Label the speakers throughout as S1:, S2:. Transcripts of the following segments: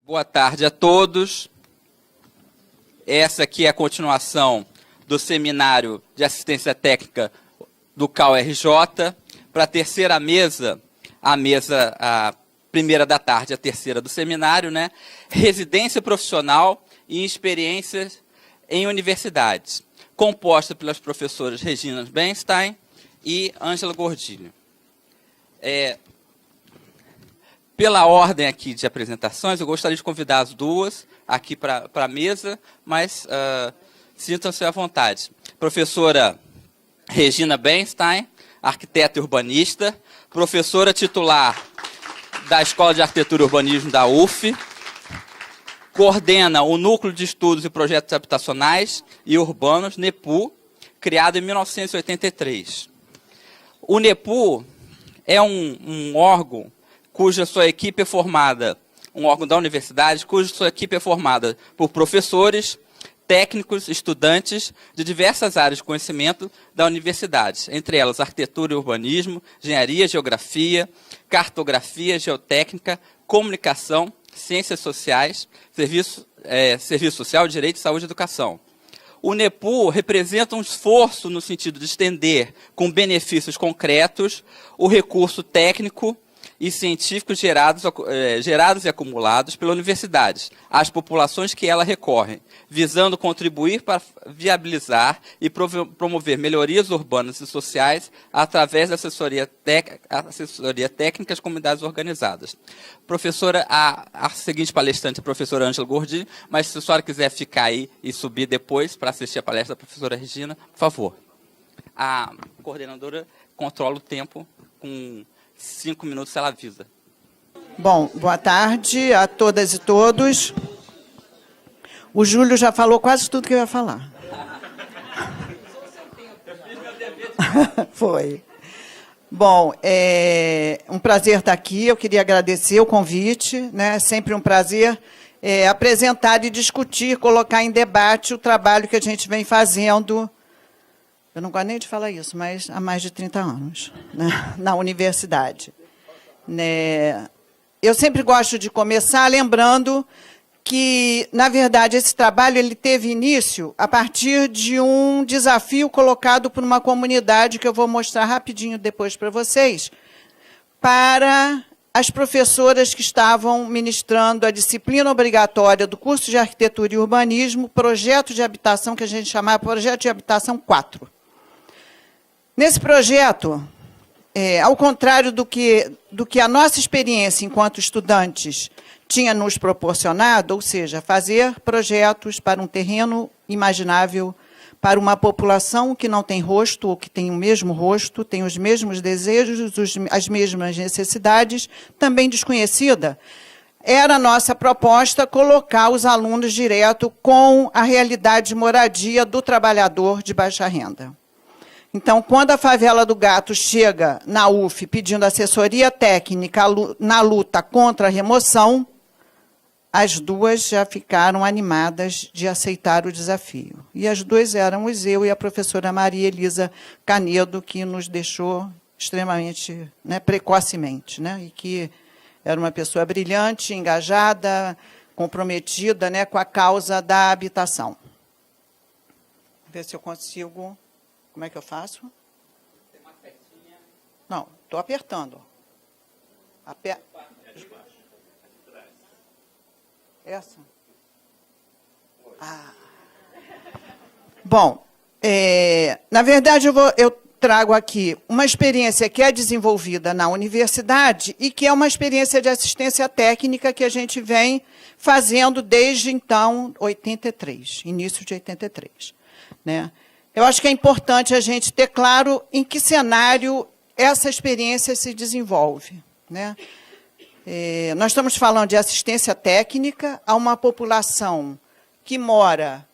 S1: Boa tarde a todos. Essa aqui é a continuação do seminário de assistência técnica do CAU-RJ. Para a terceira mesa, a primeira da tarde, a terceira do seminário, né? Residência profissional e experiências em universidades, composta pelas professoras Regina Benstein e Ângela Gordilho. Pela ordem aqui de apresentações, eu gostaria de convidar as duas aqui para a mesa, mas sintam-se à vontade. Professora Regina Benstein, arquiteta e urbanista, professora titular da Escola de Arquitetura e Urbanismo da UF, coordena o Núcleo de Estudos e Projetos Habitacionais e Urbanos, NEPU, criado em 1983. O NEPU é um órgão cuja sua equipe é formada, um órgão da universidade, cuja sua equipe é formada por professores, técnicos, estudantes de diversas áreas de conhecimento da universidade, entre elas arquitetura e urbanismo, engenharia, geografia, cartografia, geotécnica, comunicação, ciências sociais, serviço social, direito, saúde e educação. O NEPU representa um esforço no sentido de estender, com benefícios concretos, o recurso técnico e científicos gerados e acumulados pela universidade, às populações que ela recorre, visando contribuir para viabilizar e promover melhorias urbanas e sociais através da assessoria técnica às comunidades organizadas. Professora, a seguinte palestrante é a professora Ângela Gordilho, mas se a senhora quiser ficar aí e subir depois para assistir a palestra da professora Regina, por favor. A coordenadora controla o tempo com 5 minutos, ela avisa.
S2: Bom, boa tarde a todas e todos. O Júlio já falou quase tudo que eu ia falar. Foi. Bom, é um prazer estar aqui. Eu queria agradecer o convite, né? É sempre um prazer apresentar e discutir, colocar em debate o trabalho que a gente vem fazendo. Eu não gosto nem de falar isso, mas há mais de 30 anos, né, na universidade. Eu sempre gosto de começar lembrando que, na verdade, esse trabalho ele teve início a partir de um desafio colocado por uma comunidade, que eu vou mostrar rapidinho depois para vocês, para as professoras que estavam ministrando a disciplina obrigatória do curso de Arquitetura e Urbanismo, projeto de habitação, que a gente chamava Projeto de Habitação 4. Nesse projeto, ao contrário do que a nossa experiência enquanto estudantes tinha nos proporcionado, ou seja, fazer projetos para um terreno imaginável, para uma população que não tem rosto, ou que tem o mesmo rosto, tem os mesmos desejos, as mesmas necessidades, também desconhecida, era a nossa proposta colocar os alunos direto com a realidade de moradia do trabalhador de baixa renda. Então, quando a Favela do Gato chega na UF pedindo assessoria técnica na luta contra a remoção, as duas já ficaram animadas de aceitar o desafio. E as duas éramos eu e a professora Maria Elisa Canedo, que nos deixou extremamente, né, precocemente, né, e que era uma pessoa brilhante, engajada, comprometida, né, com a causa da habitação. Vou ver se eu consigo... Como é que eu faço?
S1: Tem uma setinha.
S2: Não, estou apertando. Essa? Ah. Bom, na verdade, eu trago aqui uma experiência que é desenvolvida na universidade e que é uma experiência de assistência técnica que a gente vem fazendo desde, então, 83, início de 83. Né? Eu acho que é importante a gente ter claro em que cenário essa experiência se desenvolve. Né? Nós estamos falando de assistência técnica a uma população que mora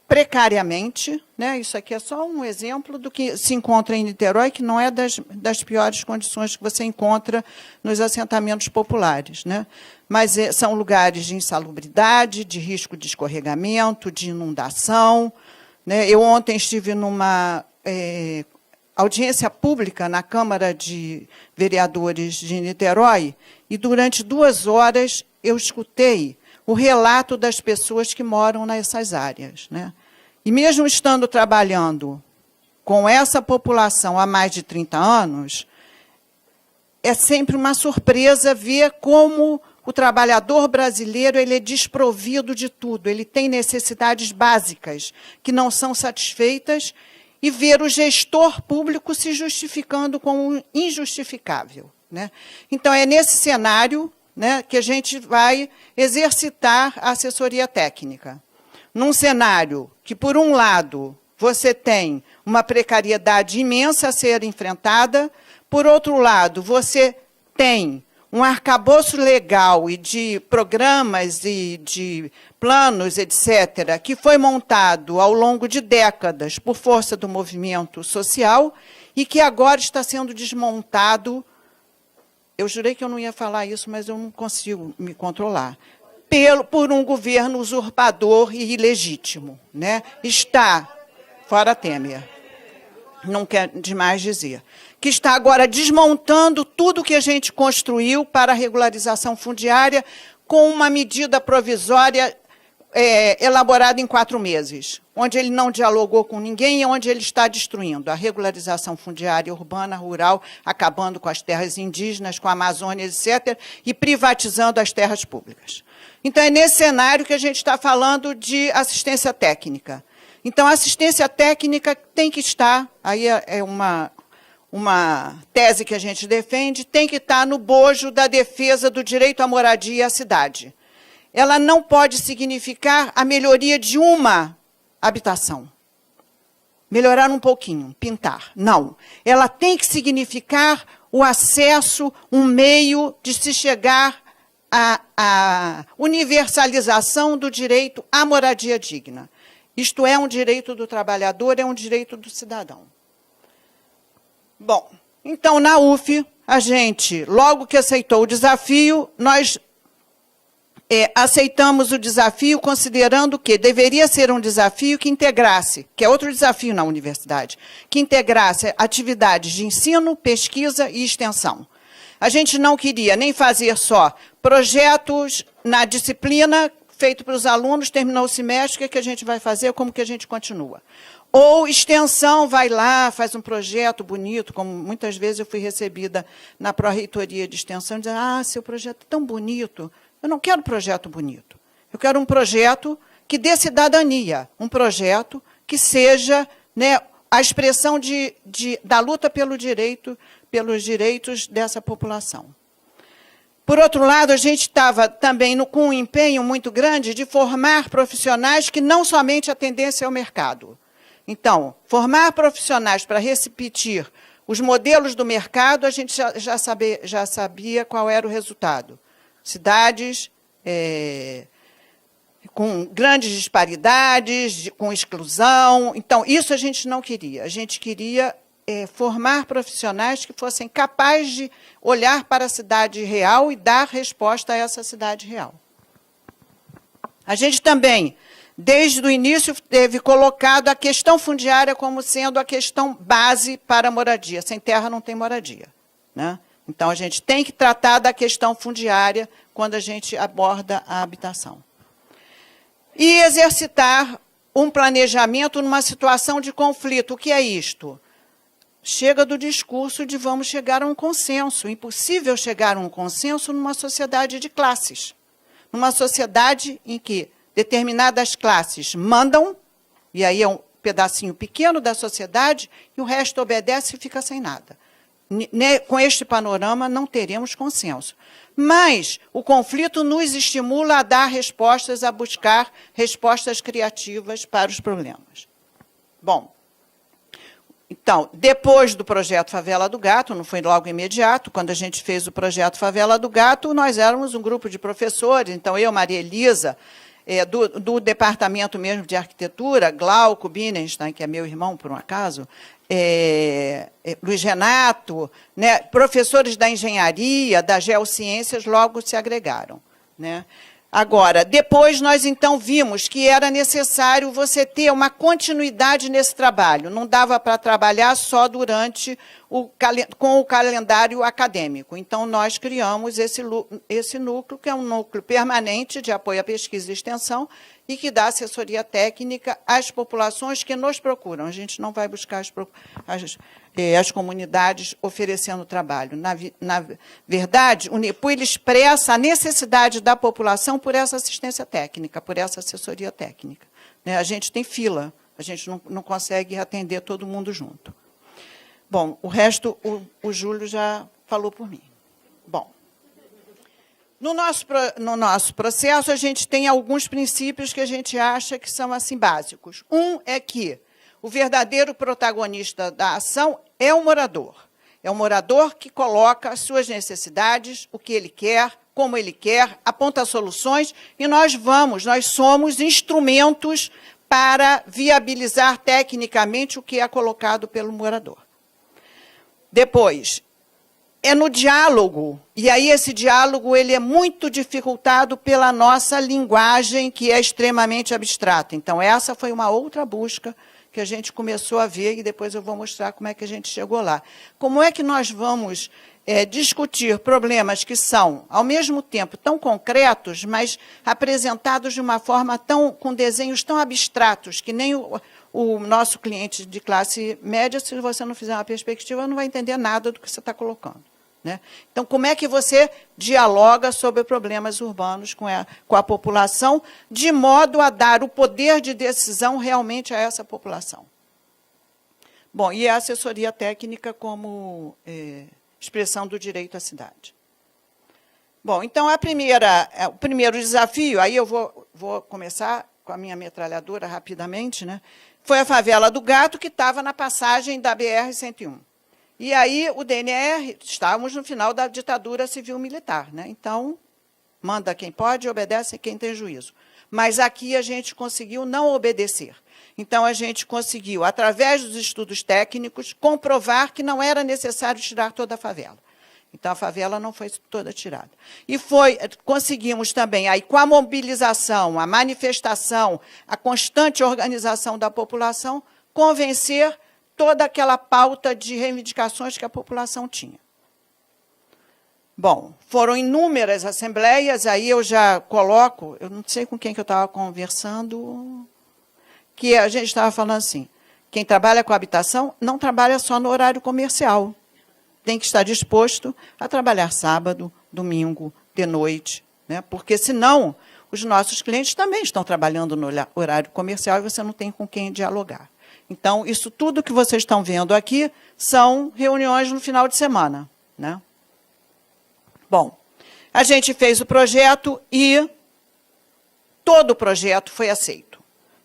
S2: precariamente, né? Isso aqui é só um exemplo do que se encontra em Niterói, que não é das piores condições que você encontra nos assentamentos populares. Né? Mas são lugares de insalubridade, de risco de escorregamento, de inundação. Né? Eu ontem estive numa audiência pública na Câmara de Vereadores de Niterói e, durante 2 horas, eu escutei o relato das pessoas que moram nessas áreas, né? E mesmo estando trabalhando com essa população há mais de 30 anos, é sempre uma surpresa ver como o trabalhador brasileiro ele é desprovido de tudo, ele tem necessidades básicas que não são satisfeitas, e ver o gestor público se justificando como injustificável, né? Então, é nesse cenário, né, que a gente vai exercitar a assessoria técnica. Num cenário que, por um lado, você tem uma precariedade imensa a ser enfrentada, por outro lado, você tem um arcabouço legal e de programas e de planos, etc., que foi montado ao longo de décadas por força do movimento social e que agora está sendo desmontado. Eu jurei que eu não ia falar isso, mas eu não consigo me controlar. Por um governo usurpador e ilegítimo, né? Está, fora Temer, não quer demais dizer, que está agora desmontando tudo que a gente construiu para a regularização fundiária com uma medida provisória elaborada em 4 meses, onde ele não dialogou com ninguém e onde ele está destruindo a regularização fundiária urbana, rural, acabando com as terras indígenas, com a Amazônia, etc., e privatizando as terras públicas. Então, é nesse cenário que a gente está falando de assistência técnica. Então, a assistência técnica tem que estar, aí é uma tese que a gente defende, tem que estar no bojo da defesa do direito à moradia e à cidade. Ela não pode significar a melhoria de uma habitação. Melhorar um pouquinho, pintar. Não. Ela tem que significar o acesso, um meio de se chegar à universalização do direito à moradia digna. Isto é um direito do trabalhador, é um direito do cidadão. Bom, então, na UF, a gente, logo que aceitou o desafio, nós aceitamos o desafio considerando que deveria ser um desafio que integrasse, que é outro desafio na universidade, que integrasse atividades de ensino, pesquisa e extensão. A gente não queria nem fazer só projetos na disciplina, feito para os alunos, terminou o semestre, o que a gente vai fazer, como que a gente continua. Ou extensão, vai lá, faz um projeto bonito, como muitas vezes eu fui recebida na pró-reitoria de extensão, dizendo, seu projeto é tão bonito. Eu não quero projeto bonito. Eu quero um projeto que dê cidadania, um projeto que seja, né, a expressão da luta pelos direitos dessa população. Por outro lado, a gente estava também com um empenho muito grande de formar profissionais que não somente atendessem ao mercado. Então, formar profissionais para repetir os modelos do mercado, a gente já sabia qual era o resultado. Cidades com grandes disparidades, com exclusão. Então, isso a gente não queria. A gente queria formar profissionais que fossem capazes de olhar para a cidade real e dar resposta a essa cidade real. A gente também, desde o início, teve colocado a questão fundiária como sendo a questão base para a moradia. Sem terra não tem moradia, né? Então, a gente tem que tratar da questão fundiária quando a gente aborda a habitação. E exercitar um planejamento numa situação de conflito. O que é isto? Chega do discurso de vamos chegar a um consenso. Impossível chegar a um consenso numa sociedade de classes. Numa sociedade em que determinadas classes mandam, e aí é um pedacinho pequeno da sociedade, e o resto obedece e fica sem nada. Com este panorama, não teremos consenso. Mas o conflito nos estimula a dar respostas, a buscar respostas criativas para os problemas. Bom, então, depois do projeto Favela do Gato, não foi logo imediato, quando a gente fez o projeto Favela do Gato, nós éramos um grupo de professores, então eu, Maria Elisa, do departamento mesmo de arquitetura, Glauco Bienenstein, que é meu irmão, por um acaso, Luiz Renato, né, professores da engenharia, das geociências, logo se agregaram, né? Agora, depois nós então vimos que era necessário você ter uma continuidade nesse trabalho. Não dava para trabalhar só durante com o calendário acadêmico. Então, nós criamos esse núcleo, que é um núcleo permanente de apoio à pesquisa e extensão, e que dá assessoria técnica às populações que nos procuram. A gente não vai buscar as comunidades oferecendo trabalho. Na verdade, o NEPU ele expressa a necessidade da população por essa assistência técnica, por essa assessoria técnica. A gente tem fila, a gente não consegue atender todo mundo junto. Bom, o resto o Júlio já falou por mim. Bom, no nosso processo, a gente tem alguns princípios que a gente acha que são assim básicos. Um é que o verdadeiro protagonista da ação é o morador. É o morador que coloca as suas necessidades, o que ele quer, como ele quer, aponta soluções, e nós somos instrumentos para viabilizar tecnicamente o que é colocado pelo morador. Depois, é no diálogo, e aí esse diálogo ele é muito dificultado pela nossa linguagem, que é extremamente abstrata. Então, essa foi uma outra busca que a gente começou a ver, e depois eu vou mostrar como é que a gente chegou lá. Como é que nós vamos discutir problemas que são, ao mesmo tempo, tão concretos, mas apresentados de uma forma com desenhos tão abstratos, que nem o nosso cliente de classe média, se você não fizer uma perspectiva, não vai entender nada do que você está colocando. Né? Então, como é que você dialoga sobre problemas urbanos com a população, de modo a dar o poder de decisão realmente a essa população? Bom, e a assessoria técnica como expressão do direito à cidade. Bom, então, o primeiro desafio, aí eu vou começar com a minha metralhadora rapidamente, né? Foi a favela do Gato, que estava na passagem da BR-101. E aí o DNR, estávamos no final da ditadura civil-militar, né? Então, manda quem pode, obedece quem tem juízo. Mas aqui a gente conseguiu não obedecer. Então, a gente conseguiu, através dos estudos técnicos, comprovar que não era necessário tirar toda a favela. Então, a favela não foi toda tirada. E conseguimos também, aí, com a mobilização, a manifestação, a constante organização da população, convencer toda aquela pauta de reivindicações que a população tinha. Bom, foram inúmeras assembleias, aí eu já coloco, eu não sei com quem que eu estava conversando, que a gente estava falando assim, quem trabalha com habitação não trabalha só no horário comercial, tem que estar disposto a trabalhar sábado, domingo, de noite, né? Porque, senão, os nossos clientes também estão trabalhando no horário comercial e você não tem com quem dialogar. Então, isso tudo que vocês estão vendo aqui são reuniões no final de semana, né? Bom, a gente fez o projeto e todo o projeto foi aceito.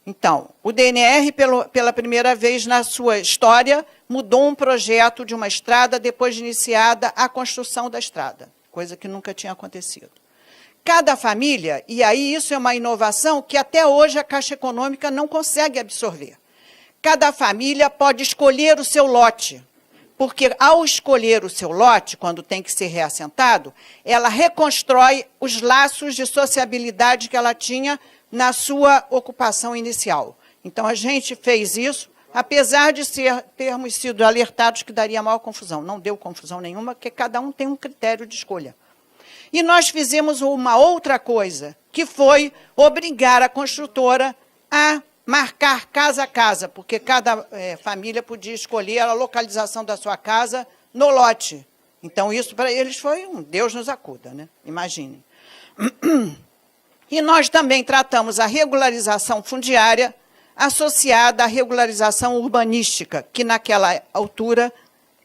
S2: Então, o DNR, pela primeira vez na sua história, mudou um projeto de uma estrada depois de iniciada a construção da estrada, coisa que nunca tinha acontecido. Cada família, e aí isso é uma inovação que até hoje a Caixa Econômica não consegue absorver. Cada família pode escolher o seu lote, porque, ao escolher o seu lote, quando tem que ser reassentado, ela reconstrói os laços de sociabilidade que ela tinha na sua ocupação inicial. Então, a gente fez isso, apesar de termos sido alertados que daria maior confusão. Não deu confusão nenhuma, porque cada um tem um critério de escolha. E nós fizemos uma outra coisa, que foi obrigar a construtora a marcar casa a casa, porque cada família podia escolher a localização da sua casa no lote. Então, isso para eles foi um Deus nos acuda, né? Imaginem. E nós também tratamos a regularização fundiária associada à regularização urbanística, que naquela altura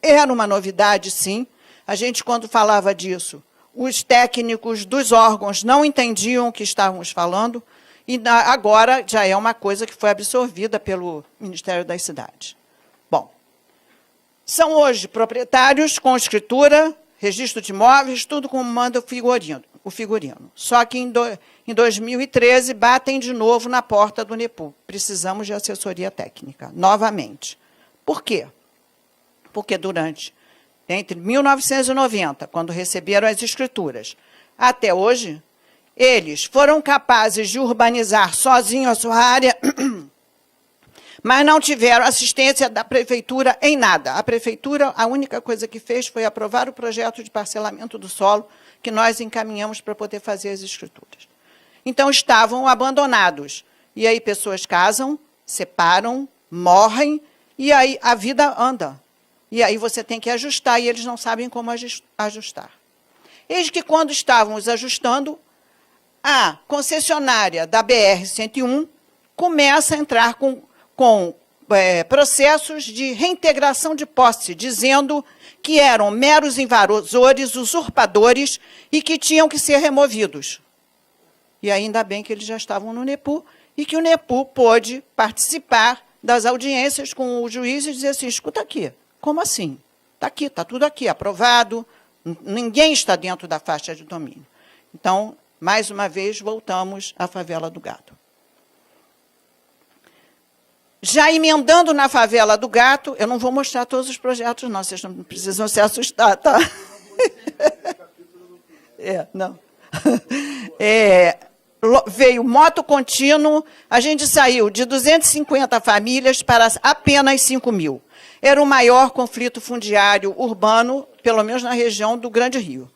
S2: era uma novidade, sim. A gente, quando falava disso, os técnicos dos órgãos não entendiam o que estávamos falando, e agora já é uma coisa que foi absorvida pelo Ministério das Cidades. Bom, são hoje proprietários com escritura, registro de imóveis, tudo como manda o figurino. Só que em 2013 batem de novo na porta do NEPU. Precisamos de assessoria técnica, novamente. Por quê? Porque entre 1990, quando receberam as escrituras, até hoje, eles foram capazes de urbanizar sozinhos a sua área, mas não tiveram assistência da prefeitura em nada. A prefeitura, a única coisa que fez foi aprovar o projeto de parcelamento do solo que nós encaminhamos para poder fazer as escrituras. Então, estavam abandonados. E aí pessoas casam, separam, morrem, e aí a vida anda. E aí você tem que ajustar, e eles não sabem como ajustar. Eis que, quando estávamos ajustando, a concessionária da BR-101 começa a entrar com processos de reintegração de posse, dizendo que eram meros invasores, usurpadores, e que tinham que ser removidos. E ainda bem que eles já estavam no NEPU, e que o NEPU pôde participar das audiências com o juiz e dizer assim, escuta aqui, como assim? Está aqui, está tudo aqui, aprovado, ninguém está dentro da faixa de domínio. Então, mais uma vez, voltamos à favela do Gato. Já emendando na favela do Gato, eu não vou mostrar todos os projetos, não, vocês não precisam se assustar, tá? Não. Veio moto contínuo, a gente saiu de 250 famílias para apenas 5.000. Era o maior conflito fundiário urbano, pelo menos na região do Grande Rio.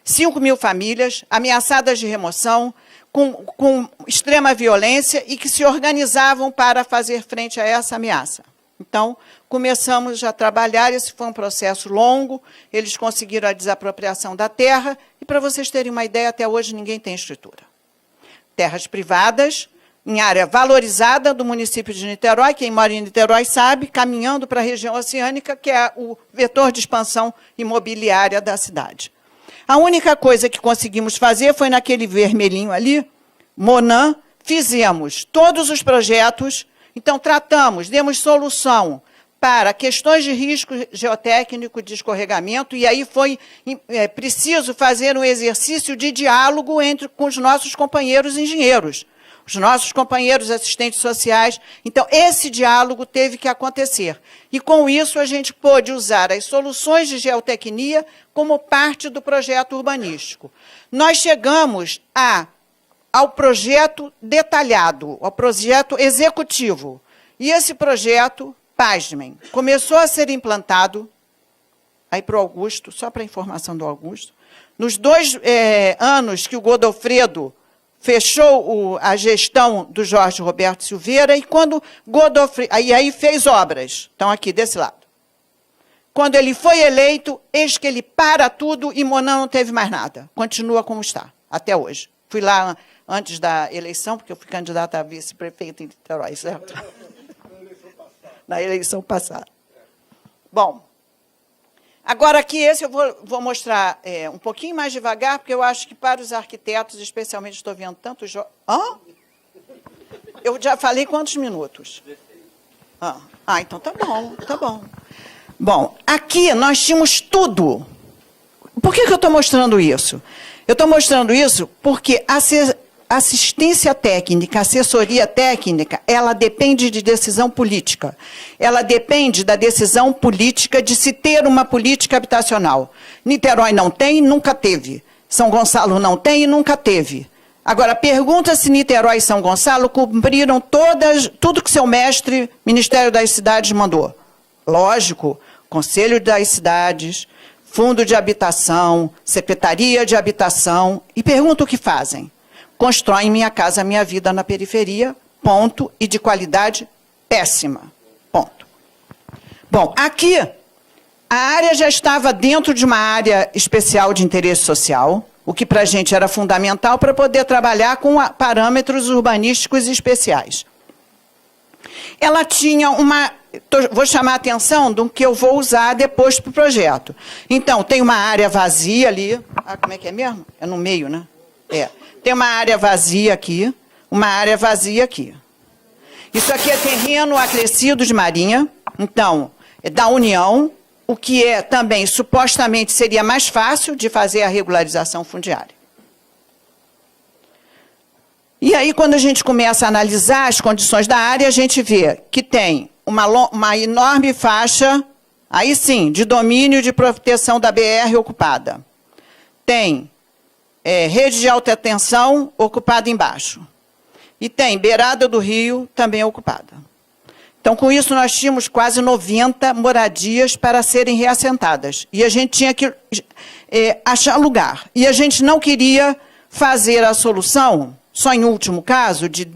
S2: 5.000 famílias ameaçadas de remoção, com extrema violência e que se organizavam para fazer frente a essa ameaça. Então, começamos a trabalhar, esse foi um processo longo, eles conseguiram a desapropriação da terra, e para vocês terem uma ideia, até hoje ninguém tem escritura. Terras privadas, em área valorizada do município de Niterói, quem mora em Niterói sabe, caminhando para a região oceânica, que é o vetor de expansão imobiliária da cidade. A única coisa que conseguimos fazer foi naquele vermelhinho ali, Monan, fizemos todos os projetos, então tratamos, demos solução para questões de risco geotécnico de escorregamento, e aí foi preciso fazer um exercício de diálogo com os nossos companheiros engenheiros, os nossos companheiros assistentes sociais. Então, esse diálogo teve que acontecer. E, com isso, a gente pôde usar as soluções de geotecnia como parte do projeto urbanístico. Nós chegamos ao projeto detalhado, ao projeto executivo. E esse projeto, pasmem, começou a ser implantado, aí para o Augusto, só para a informação do Augusto, nos 2 anos que o Godofredo fechou a gestão do Jorge Roberto Silveira, e quando Godofredo, aí fez obras, estão aqui desse lado. Quando ele foi eleito, eis que ele para tudo e Monan não teve mais nada. Continua como está, até hoje. Fui lá antes da eleição, porque eu fui candidata a vice-prefeito em Niterói, certo? Na eleição passada. Bom, agora aqui esse eu vou mostrar um pouquinho mais devagar, porque eu acho que para os arquitetos, especialmente, estou vendo tantos... Eu já falei quantos minutos? Então tá bom, tá bom. Bom, aqui nós tínhamos tudo. Por que eu estou mostrando isso? Eu estou mostrando isso porque a assistência técnica, assessoria técnica, ela depende de decisão política. Ela depende da decisão política de se ter uma política habitacional. Niterói não tem, nunca teve. São Gonçalo não tem e nunca teve. Agora, pergunta se Niterói e São Gonçalo cumpriram tudo que seu mestre, Ministério das Cidades, mandou. Lógico, Conselho das Cidades, Fundo de Habitação, Secretaria de Habitação, e pergunta o que fazem. Constroem Minha Casa Minha Vida na periferia, ponto, e de qualidade péssima, ponto. Bom, aqui, a área já estava dentro de uma área especial de interesse social, o que para a gente era fundamental para poder trabalhar com parâmetros urbanísticos especiais. Ela tinha vou chamar a atenção do que eu vou usar depois para o projeto. Então, tem uma área vazia ali, como é que é mesmo? É no meio, né? Tem uma área vazia aqui, uma área vazia aqui. Isso aqui é terreno acrescido de Marinha, então, é da União, o que também, supostamente, seria mais fácil de fazer a regularização fundiária. E aí, quando a gente começa a analisar as condições da área, a gente vê que tem uma enorme faixa, aí sim, de domínio de proteção da BR ocupada. Tem rede de alta tensão ocupada embaixo. E tem beirada do rio também ocupada. Então, com isso, nós tínhamos quase 90 moradias para serem reassentadas. E a gente tinha que achar lugar. E a gente não queria fazer a solução, só em último caso, de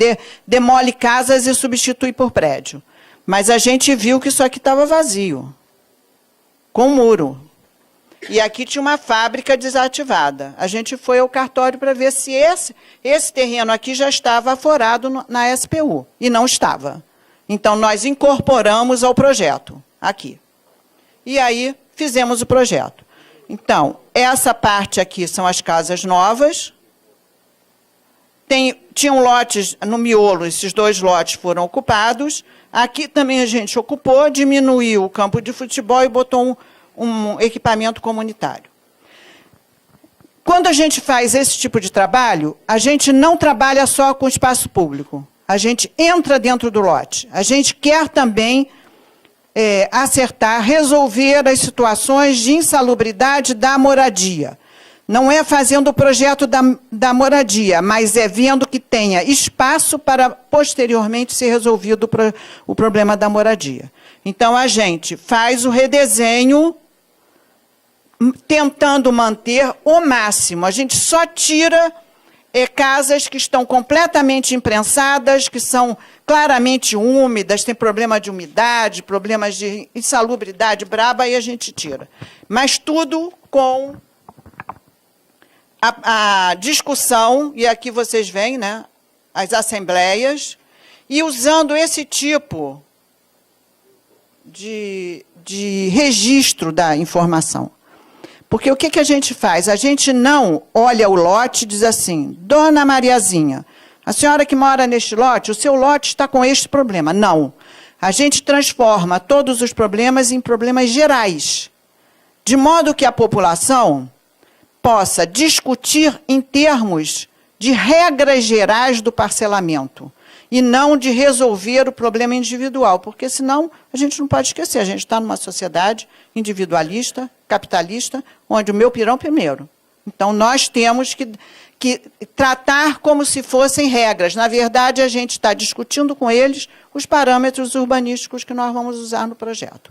S2: demole casas e substituir por prédio. Mas a gente viu que isso aqui estava vazio, com muro. E aqui tinha uma fábrica desativada. A gente foi ao cartório para ver se esse terreno aqui já estava aforado na SPU. E não estava. Então, nós incorporamos ao projeto, aqui. E aí, fizemos o projeto. Então, essa parte aqui são as casas novas. Tinham lotes no miolo, esses 2 lotes foram ocupados. Aqui também a gente ocupou, diminuiu o campo de futebol e botou um equipamento comunitário. Quando a gente faz esse tipo de trabalho, a gente não trabalha só com espaço público. A gente entra dentro do lote. A gente quer também acertar, resolver as situações de insalubridade da moradia. Não é fazendo o projeto da moradia, mas é vendo que tenha espaço para posteriormente ser resolvido o problema da moradia. Então, a gente faz o redesenho tentando manter o máximo. A gente só tira casas que estão completamente imprensadas, que são claramente úmidas, tem problema de umidade, problemas de insalubridade braba, e a gente tira. Mas tudo com a discussão, e aqui vocês veem, né, as assembleias, e usando esse tipo de registro da informação. Porque o que a gente faz? A gente não olha o lote e diz assim, Dona Mariazinha, a senhora que mora neste lote, o seu lote está com este problema. Não. A gente transforma todos os problemas em problemas gerais, de modo que a população possa discutir em termos de regras gerais do parcelamento e não de resolver o problema individual, porque senão a gente não pode esquecer, a gente está numa sociedade individualista, capitalista, onde o meu pirão primeiro. Então, nós temos que tratar como se fossem regras. Na verdade, a gente está discutindo com eles os parâmetros urbanísticos que nós vamos usar no projeto.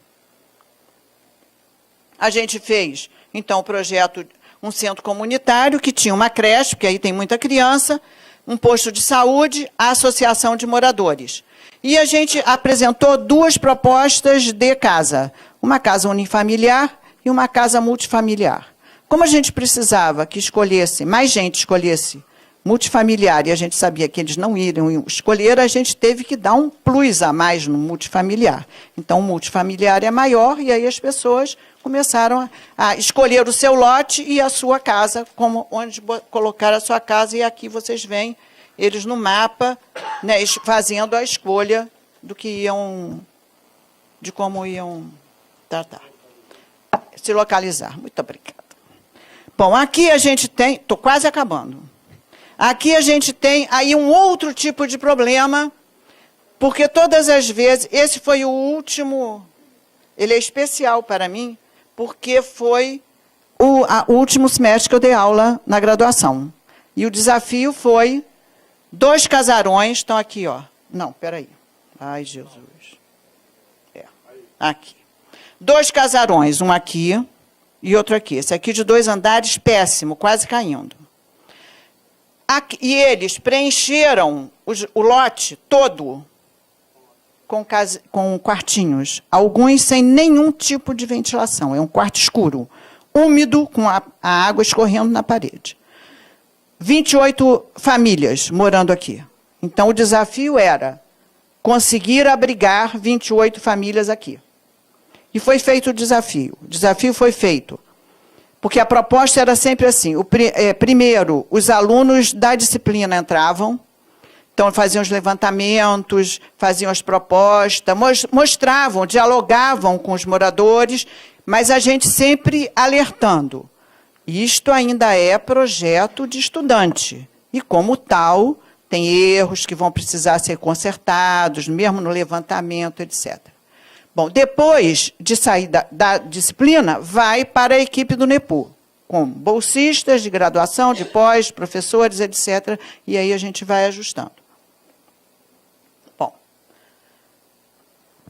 S2: A gente fez, então, o projeto, um centro comunitário que tinha uma creche, porque aí tem muita criança, um posto de saúde, a associação de moradores. E a gente apresentou 2 propostas de casa, uma casa unifamiliar e uma casa multifamiliar. Como a gente precisava que mais gente escolhesse multifamiliar, e a gente sabia que eles não iriam escolher, a gente teve que dar um plus a mais no multifamiliar. Então, o multifamiliar é maior, e aí as pessoas começaram a escolher o seu lote e a sua casa, onde colocar a sua casa, e aqui vocês veem eles no mapa, né, fazendo a escolha de como iam tratar, se localizar. Muito obrigada. Bom, aqui a gente tem, estou quase acabando. Aqui a gente tem aí um outro tipo de problema, porque todas as vezes, esse foi o último, ele é especial para mim, porque foi o último semestre que eu dei aula na graduação. E o desafio foi 2 casarões, estão aqui, ó. Não, peraí. Ai, Jesus. Aqui. 2 casarões, um aqui e outro aqui. Esse aqui de 2 andares, péssimo, quase caindo. Aqui, e eles preencheram o lote todo com quartinhos, alguns sem nenhum tipo de ventilação. É um quarto escuro, úmido, com a água escorrendo na parede. 28 famílias morando aqui. Então, o desafio era conseguir abrigar 28 famílias aqui. E foi feito o desafio. O desafio foi feito porque a proposta era sempre assim. Primeiro, os alunos da disciplina entravam, então faziam os levantamentos, faziam as propostas, mostravam, dialogavam com os moradores, mas a gente sempre alertando. Isto ainda é projeto de estudante. E, como tal, tem erros que vão precisar ser consertados, mesmo no levantamento, etc. Bom, depois de sair da disciplina, vai para a equipe do NEPU. com bolsistas de graduação, de pós, professores, etc. E aí a gente vai ajustando. Bom.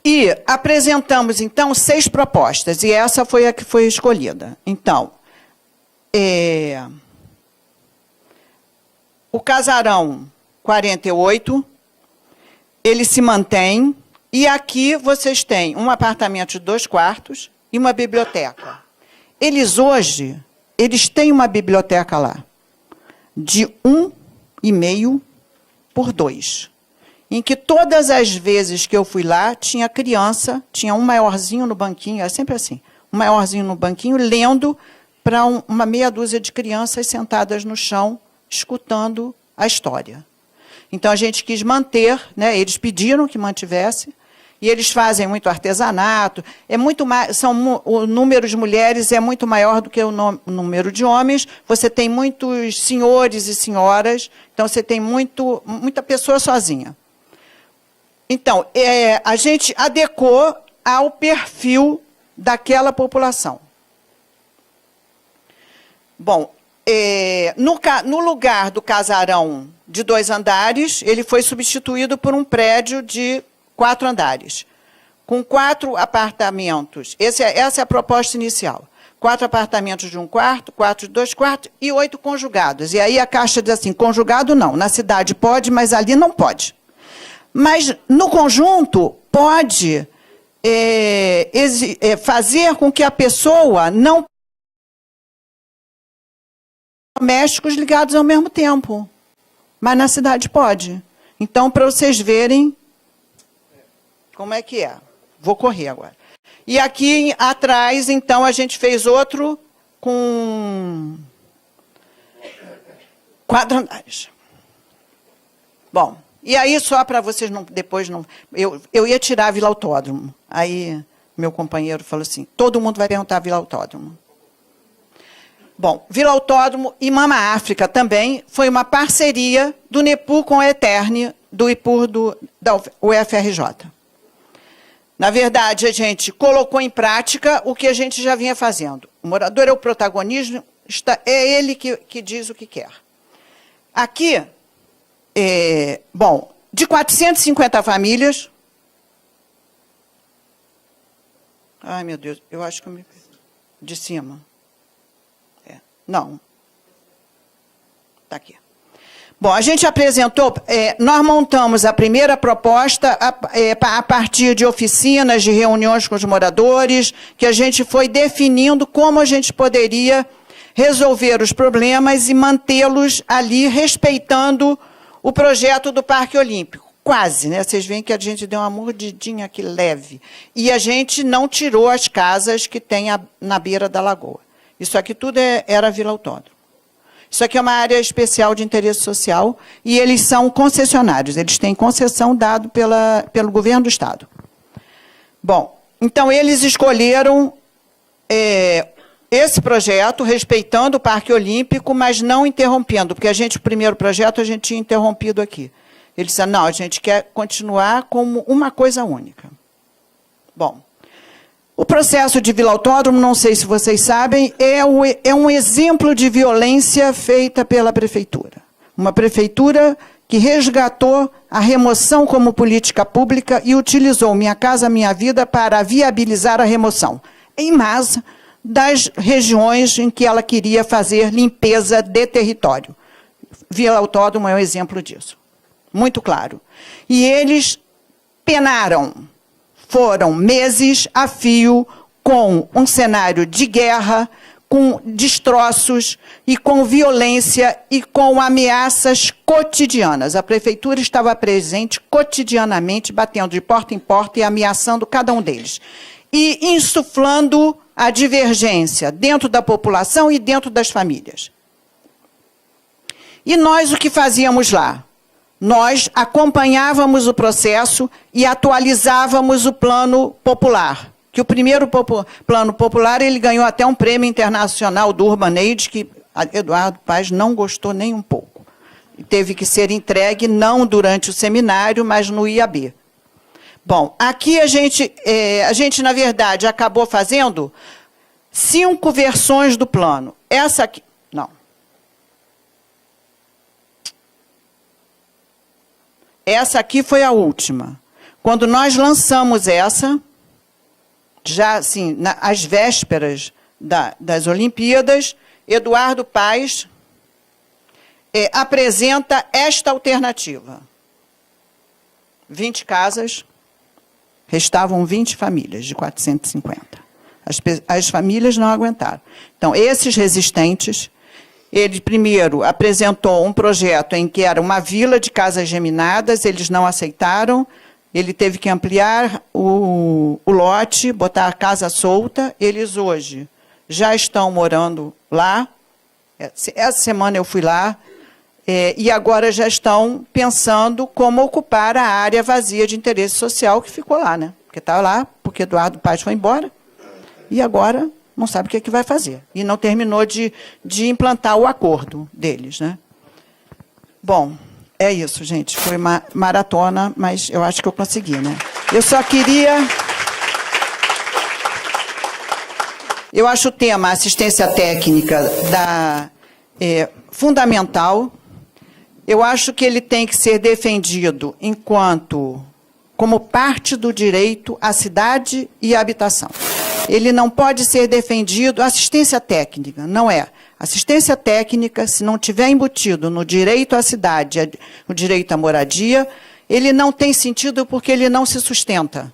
S2: E apresentamos, então, 6 propostas, e essa foi a que foi escolhida. Então, o casarão 48, ele se mantém, e aqui vocês têm um apartamento de 2 quartos e uma biblioteca. Eles hoje, eles têm uma biblioteca lá, de 1,5 por 2, em que todas as vezes que eu fui lá, tinha criança, tinha um maiorzinho no banquinho, é sempre assim, um maiorzinho no banquinho, lendo para uma meia dúzia de crianças sentadas no chão, escutando a história. Então, a gente quis manter, né, eles pediram que mantivesse, e eles fazem muito artesanato, o número de mulheres é muito maior do que o número de homens, você tem muitos senhores e senhoras, então você tem muita pessoa sozinha. Então, a gente adequou ao perfil daquela população. Bom, no lugar do casarão de 2 andares, ele foi substituído por um prédio de 4 andares, com 4 apartamentos. Essa é a proposta inicial. 4 apartamentos de 1 quarto, 4 de 2 quartos e 8 conjugados. E aí a Caixa diz assim, conjugado não, na cidade pode, mas ali não pode. Mas no conjunto pode fazer com que a pessoa não domésticos ligados ao mesmo tempo. Mas na cidade pode. Então, para vocês verem como é que é. Vou correr agora. E aqui atrás, então, a gente fez outro com 4 andares. Bom, e aí só para vocês depois não... Eu ia tirar a Vila Autódromo. Aí meu companheiro falou assim, todo mundo vai perguntar a Vila Autódromo. Bom, Vila Autódromo e Mama África também foi uma parceria do NEPU com a Eterne, do IPUR da UFRJ. Na verdade, a gente colocou em prática o que a gente já vinha fazendo. O morador é o protagonista, é ele que diz o que quer. Aqui, bom, de 450 famílias... Ai, meu Deus, eu acho que eu me... De cima. Não. Está aqui. Bom, a gente apresentou, nós montamos a primeira proposta a partir de oficinas, de reuniões com os moradores, que a gente foi definindo como a gente poderia resolver os problemas e mantê-los ali, respeitando o projeto do Parque Olímpico. Quase, né? Vocês veem que a gente deu uma mordidinha aqui leve. E a gente não tirou as casas que tem na beira da lagoa. Isso aqui tudo era Vila Autódromo. Isso aqui é uma área especial de interesse social e eles são concessionários. Eles têm concessão dada pelo governo do Estado. Bom, então eles escolheram esse projeto, respeitando o Parque Olímpico, mas não interrompendo, porque o primeiro projeto a gente tinha interrompido aqui. Eles disseram, não, a gente quer continuar como uma coisa única. Bom, o processo de Vila Autódromo, não sei se vocês sabem, é um exemplo de violência feita pela prefeitura. Uma prefeitura que resgatou a remoção como política pública e utilizou Minha Casa Minha Vida para viabilizar a remoção, em massa, das regiões em que ela queria fazer limpeza de território. Vila Autódromo é um exemplo disso. Muito claro. E eles penaram. Foram meses a fio com um cenário de guerra, com destroços e com violência e com ameaças cotidianas. A prefeitura estava presente cotidianamente, batendo de porta em porta e ameaçando cada um deles. E insuflando a divergência dentro da população e dentro das famílias. E nós o que fazíamos lá? Nós acompanhávamos o processo e atualizávamos o plano popular. Que o primeiro plano popular ele ganhou até um prêmio internacional do Urban Age, que Eduardo Paes não gostou nem um pouco. Teve que ser entregue não durante o seminário, mas no IAB. Bom, aqui a gente, na verdade, acabou fazendo 5 versões do plano. Essa aqui, não. Essa aqui foi a última. Quando nós lançamos essa, já assim, às vésperas das Olimpíadas, Eduardo Paes apresenta esta alternativa. 20 casas, restavam 20 famílias de 450. As famílias não aguentaram. Então, esses resistentes, ele primeiro apresentou um projeto em que era uma vila de casas geminadas, eles não aceitaram, ele teve que ampliar o lote, botar a casa solta, eles hoje já estão morando lá, essa semana eu fui lá, e agora já estão pensando como ocupar a área vazia de interesse social que ficou lá, né? Porque está lá, porque Eduardo Paes foi embora, e agora não sabe o que vai fazer. E não terminou de implantar o acordo deles, né? Bom, é isso, gente. Foi uma maratona, mas eu acho que eu consegui, né? Eu só queria... Eu acho o tema assistência técnica fundamental. Eu acho que ele tem que ser defendido como parte do direito à cidade e à habitação. Ele não pode ser defendido, assistência técnica, não é. Assistência técnica, se não tiver embutido no direito à cidade, no direito à moradia, ele não tem sentido porque ele não se sustenta,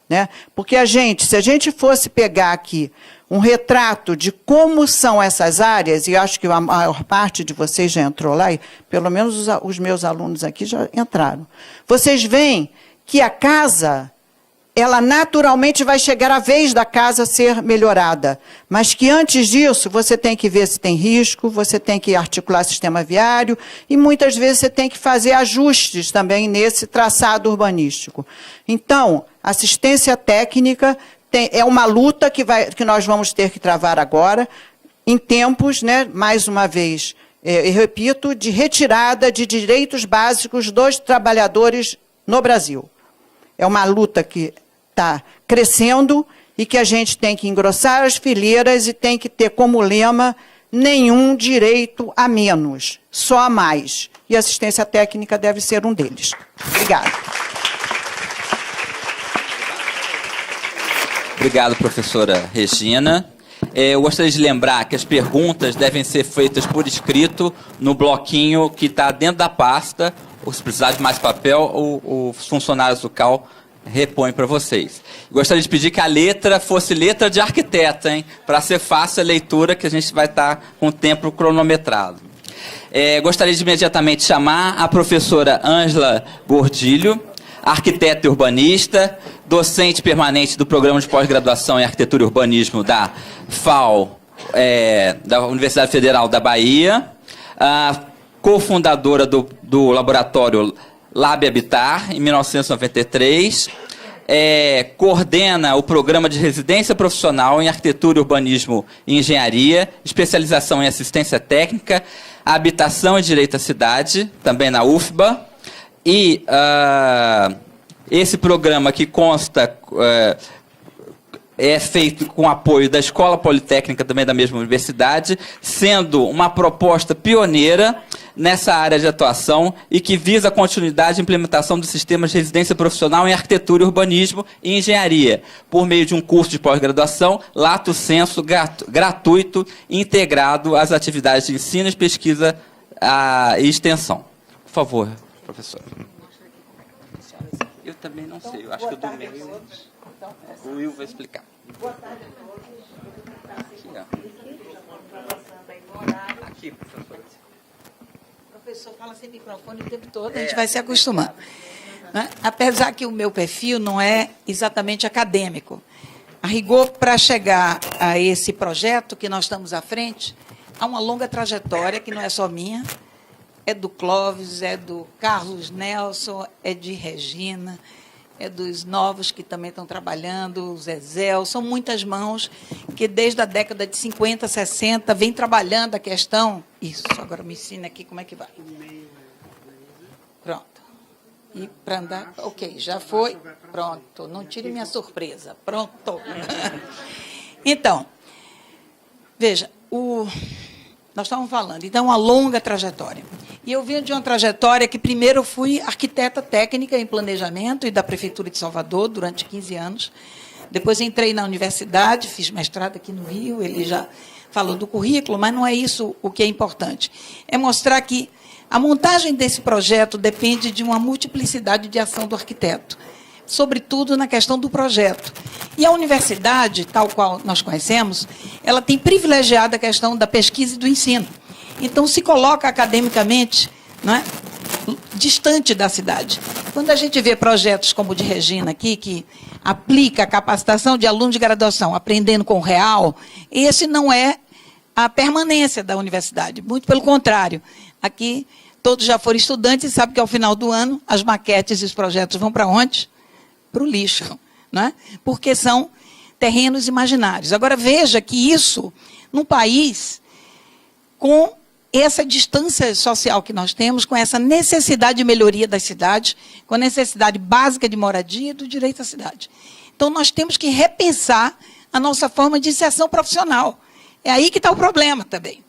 S2: né? Porque se a gente fosse pegar aqui um retrato de como são essas áreas, e acho que a maior parte de vocês já entrou lá, e pelo menos os meus alunos aqui já entraram. Vocês veem que a casa, ela naturalmente vai chegar a vez da casa ser melhorada, mas que antes disso você tem que ver se tem risco, você tem que articular sistema viário, e muitas vezes você tem que fazer ajustes também nesse traçado urbanístico. Então, assistência técnica é uma luta que nós vamos ter que travar agora, em tempos, né, mais uma vez, eu repito, de retirada de direitos básicos dos trabalhadores no Brasil. É uma luta que está crescendo e que a gente tem que engrossar as fileiras e tem que ter como lema nenhum direito a menos, só a mais. E assistência técnica deve ser um deles. Obrigada.
S1: Obrigado, professora Regina. Eu gostaria de lembrar que as perguntas devem ser feitas por escrito no bloquinho que está dentro da pasta, ou se precisar de mais papel, os funcionários do CAL repõem para vocês. Gostaria de pedir que a letra fosse letra de arquiteto, hein? Para ser fácil a leitura, que a gente vai estar com o tempo cronometrado. Gostaria de imediatamente chamar a professora Ângela Gordilho, arquiteta e urbanista, docente permanente do Programa de Pós-Graduação em Arquitetura e Urbanismo da FAO, da Universidade Federal da Bahia, cofundadora do laboratório Lab Habitar, em 1993, coordena o Programa de Residência Profissional em Arquitetura, Urbanismo e Engenharia, especialização em Assistência Técnica, Habitação e Direito à Cidade, também na UFBA, e esse programa que consta, é feito com apoio da Escola Politécnica, também da mesma universidade, sendo uma proposta pioneira nessa área de atuação e que visa a continuidade e implementação dos sistemas de residência profissional em arquitetura, urbanismo e engenharia, por meio de um curso de pós-graduação, lato sensu, gratuito, integrado às atividades de ensino, pesquisa e extensão. Por favor, professor. Eu também não sei, eu acho que eu do meio. O Will vai explicar. Boa tarde a todos. Aqui, professor.
S3: Professor, fala sem microfone o tempo todo, a gente vai se acostumando. Né? Apesar que o meu perfil não é exatamente acadêmico. A rigor, para chegar a esse projeto que nós estamos à frente, há uma longa trajetória que não é só minha, é do Clóvis, é do Carlos Nelson, é de Regina, é dos novos que também estão trabalhando, o Zezéu, são muitas mãos que desde a década de 50, 60, vem trabalhando a questão. Isso, agora me ensina aqui como é que vai. Pronto. E para andar, ok, já foi. Pronto, não tire minha surpresa. Pronto. Então, Veja, nós estávamos falando, então, uma longa trajetória. E eu venho de uma trajetória que, primeiro, eu fui arquiteta técnica em planejamento e da Prefeitura de Salvador durante 15 anos. Depois entrei na universidade, fiz mestrado aqui no Rio, ele já falou do currículo, mas não é isso o que é importante. É mostrar que a montagem desse projeto depende de uma multiplicidade de ação do arquiteto, sobretudo na questão do projeto. E a universidade, tal qual nós conhecemos, ela tem privilegiado a questão da pesquisa e do ensino. Então, se coloca academicamente, não é, distante da cidade. Quando a gente vê projetos como o de Regina aqui, que aplica a capacitação de alunos de graduação, aprendendo com o real, esse não é a permanência da universidade, muito pelo contrário. Aqui, todos já foram estudantes e sabem que, ao final do ano, as maquetes e os projetos vão para onde? Para o lixo, não é? Porque são terrenos imaginários. Agora, veja que isso, num país com essa distância social que nós temos, com essa necessidade de melhoria das cidades, com a necessidade básica de moradia e do direito à cidade. Então, nós temos que repensar a nossa forma de inserção profissional. É aí que está o problema também,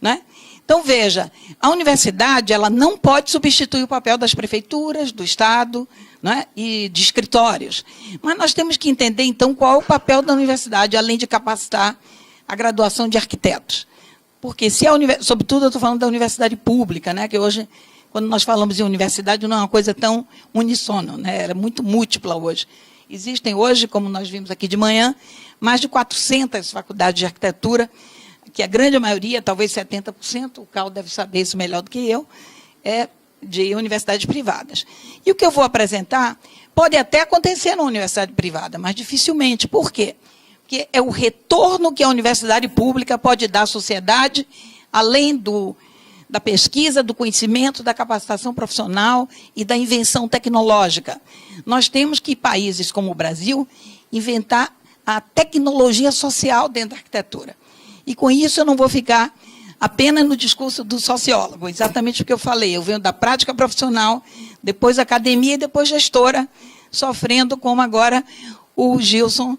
S3: né? Então, veja, a universidade ela não pode substituir o papel das prefeituras, do Estado, né, e de escritórios. Mas nós temos que entender, então, qual é o papel da universidade, além de capacitar a graduação de arquitetos. Porque, se a sobretudo, eu estou falando da universidade pública, né, que hoje, quando nós falamos em universidade, não é uma coisa tão uníssona, né, é muito múltipla hoje. Existem hoje, como nós vimos aqui de manhã, mais de 400 faculdades de arquitetura, que a grande maioria, talvez 70%, o Carl deve saber isso melhor do que eu, é de universidades privadas. E o que eu vou apresentar pode até acontecer na universidade privada, mas dificilmente. Por quê? Porque é o retorno que a universidade pública pode dar à sociedade, além da pesquisa, do conhecimento, da capacitação profissional e da invenção tecnológica. Nós temos que, países como o Brasil, inventar a tecnologia social dentro da arquitetura. E, com isso, eu não vou ficar apenas no discurso do sociólogo, exatamente o que eu falei. Eu venho da prática profissional, depois academia e depois gestora, sofrendo como agora o Gilson,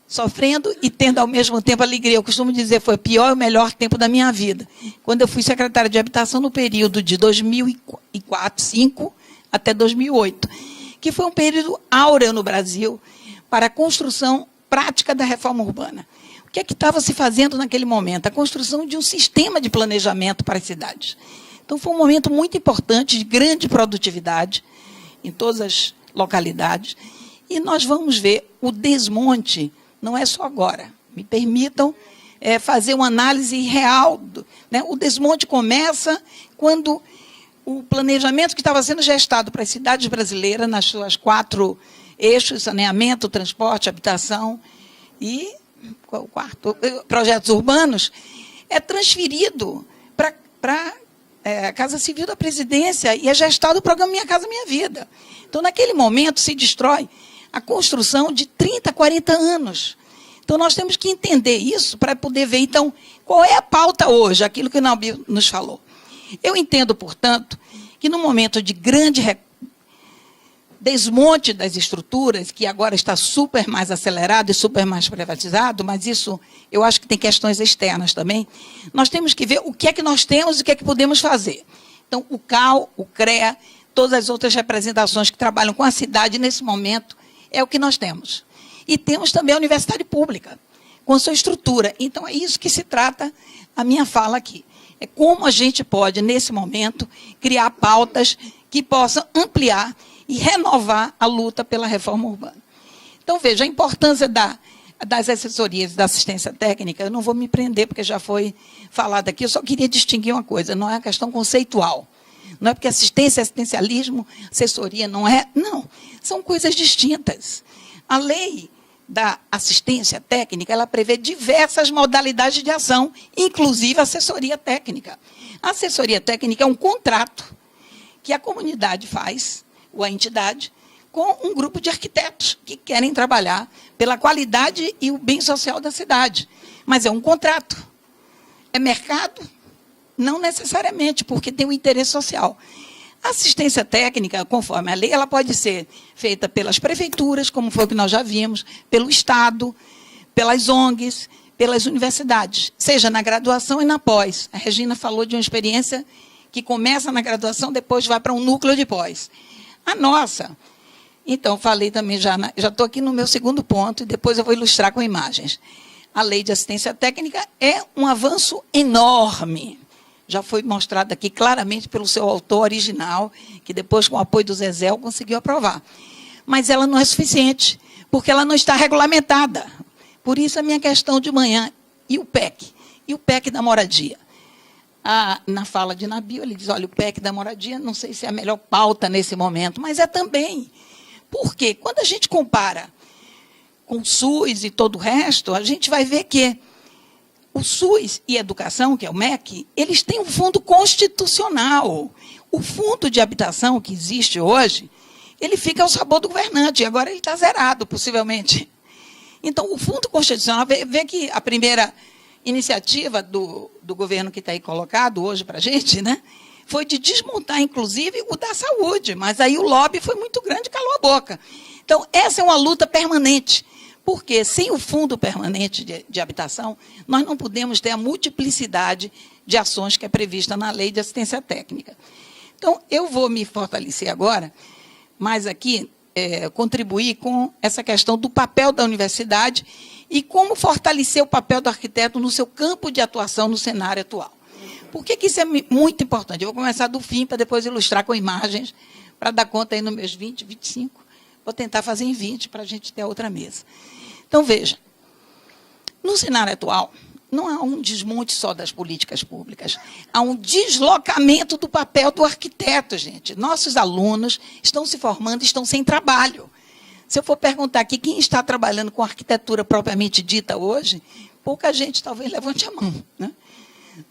S3: sofrendo e tendo, ao mesmo tempo, alegria. Eu costumo dizer, foi o pior e o melhor tempo da minha vida. Quando eu fui secretária de Habitação no período de 2005 até 2008, que foi um período áureo no Brasil para a construção prática da reforma urbana. O que é que estava se fazendo naquele momento? A construção de um sistema de planejamento para as cidades. Então, foi um momento muito importante, de grande produtividade, em todas as localidades. E nós vamos ver o desmonte, não é só agora. Me permitam fazer uma análise real. Né? O desmonte começa quando o planejamento que estava sendo gestado para as cidades brasileiras, nas suas 4 eixos, saneamento, transporte, habitação e projetos urbanos, é transferido para a Casa Civil da Presidência e é gestado o programa Minha Casa Minha Vida. Então, naquele momento, se destrói a construção de 30, 40 anos. Então, nós temos que entender isso para poder ver, então, qual é a pauta hoje, aquilo que o Nabil nos falou. Eu entendo, portanto, que no momento de grande desmonte das estruturas, que agora está super mais acelerado e super mais privatizado, mas isso eu acho que tem questões externas também, nós temos que ver o que é que nós temos e o que é que podemos fazer. Então, o CAL, o CREA, todas as outras representações que trabalham com a cidade nesse momento, é o que nós temos. E temos também a universidade pública, com sua estrutura. Então, é isso que se trata a minha fala aqui. É como a gente pode, nesse momento, criar pautas que possam ampliar e renovar a luta pela reforma urbana. Então, veja, a importância das assessorias da assistência técnica, eu não vou me prender, porque já foi falado aqui, eu só queria distinguir uma coisa, não é uma questão conceitual. Não é porque assistencialismo, assessoria não é... Não, são coisas distintas. A lei da assistência técnica, ela prevê diversas modalidades de ação, inclusive a assessoria técnica. A assessoria técnica é um contrato que a comunidade faz, ou a entidade, com um grupo de arquitetos que querem trabalhar pela qualidade e o bem social da cidade. Mas é um contrato. É mercado? Não necessariamente, porque tem um interesse social. A assistência técnica, conforme a lei, ela pode ser feita pelas prefeituras, como foi o que nós já vimos, pelo Estado, pelas ONGs, pelas universidades, seja na graduação e na pós. A Regina falou de uma experiência que começa na graduação, depois vai para um núcleo de pós. A nossa, então, falei também, já estou aqui no meu segundo ponto, e depois eu vou ilustrar com imagens. A Lei de Assistência Técnica é um avanço enorme. Já foi mostrado aqui claramente pelo seu autor original, que depois, com o apoio do Zezé, conseguiu aprovar. Mas ela não é suficiente, porque ela não está regulamentada. Por isso, a minha questão de manhã, e o PEC? E o PEC da moradia? Na fala de Nabil, ele diz, olha, o PEC da moradia, não sei se é a melhor pauta nesse momento, mas é também. Por quê? Quando a gente compara com o SUS e todo o resto, a gente vai ver que o SUS e a educação, que é o MEC, eles têm um fundo constitucional. O fundo de habitação que existe hoje, ele fica ao sabor do governante, e agora ele está zerado, possivelmente. Então, o fundo constitucional, vê que a primeira iniciativa do governo que está aí colocado hoje para a gente, né, foi de desmontar, inclusive, o da saúde, mas aí o lobby foi muito grande e calou a boca. Então, essa é uma luta permanente, porque sem o fundo permanente de habitação, nós não podemos ter a multiplicidade de ações que é prevista na Lei de Assistência Técnica. Então, eu vou me fortalecer agora, mas aqui contribuir com essa questão do papel da universidade e como fortalecer o papel do arquiteto no seu campo de atuação no cenário atual. Por que isso é muito importante? Eu vou começar do fim para depois ilustrar com imagens, para dar conta aí nos meus 20, 25. Vou tentar fazer em 20 para a gente ter outra mesa. Então, veja, no cenário atual, não há um desmonte só das políticas públicas, há um deslocamento do papel do arquiteto, gente. Nossos alunos estão se formando, estão sem trabalho. Se eu for perguntar aqui quem está trabalhando com arquitetura propriamente dita hoje, pouca gente talvez levante a mão, né?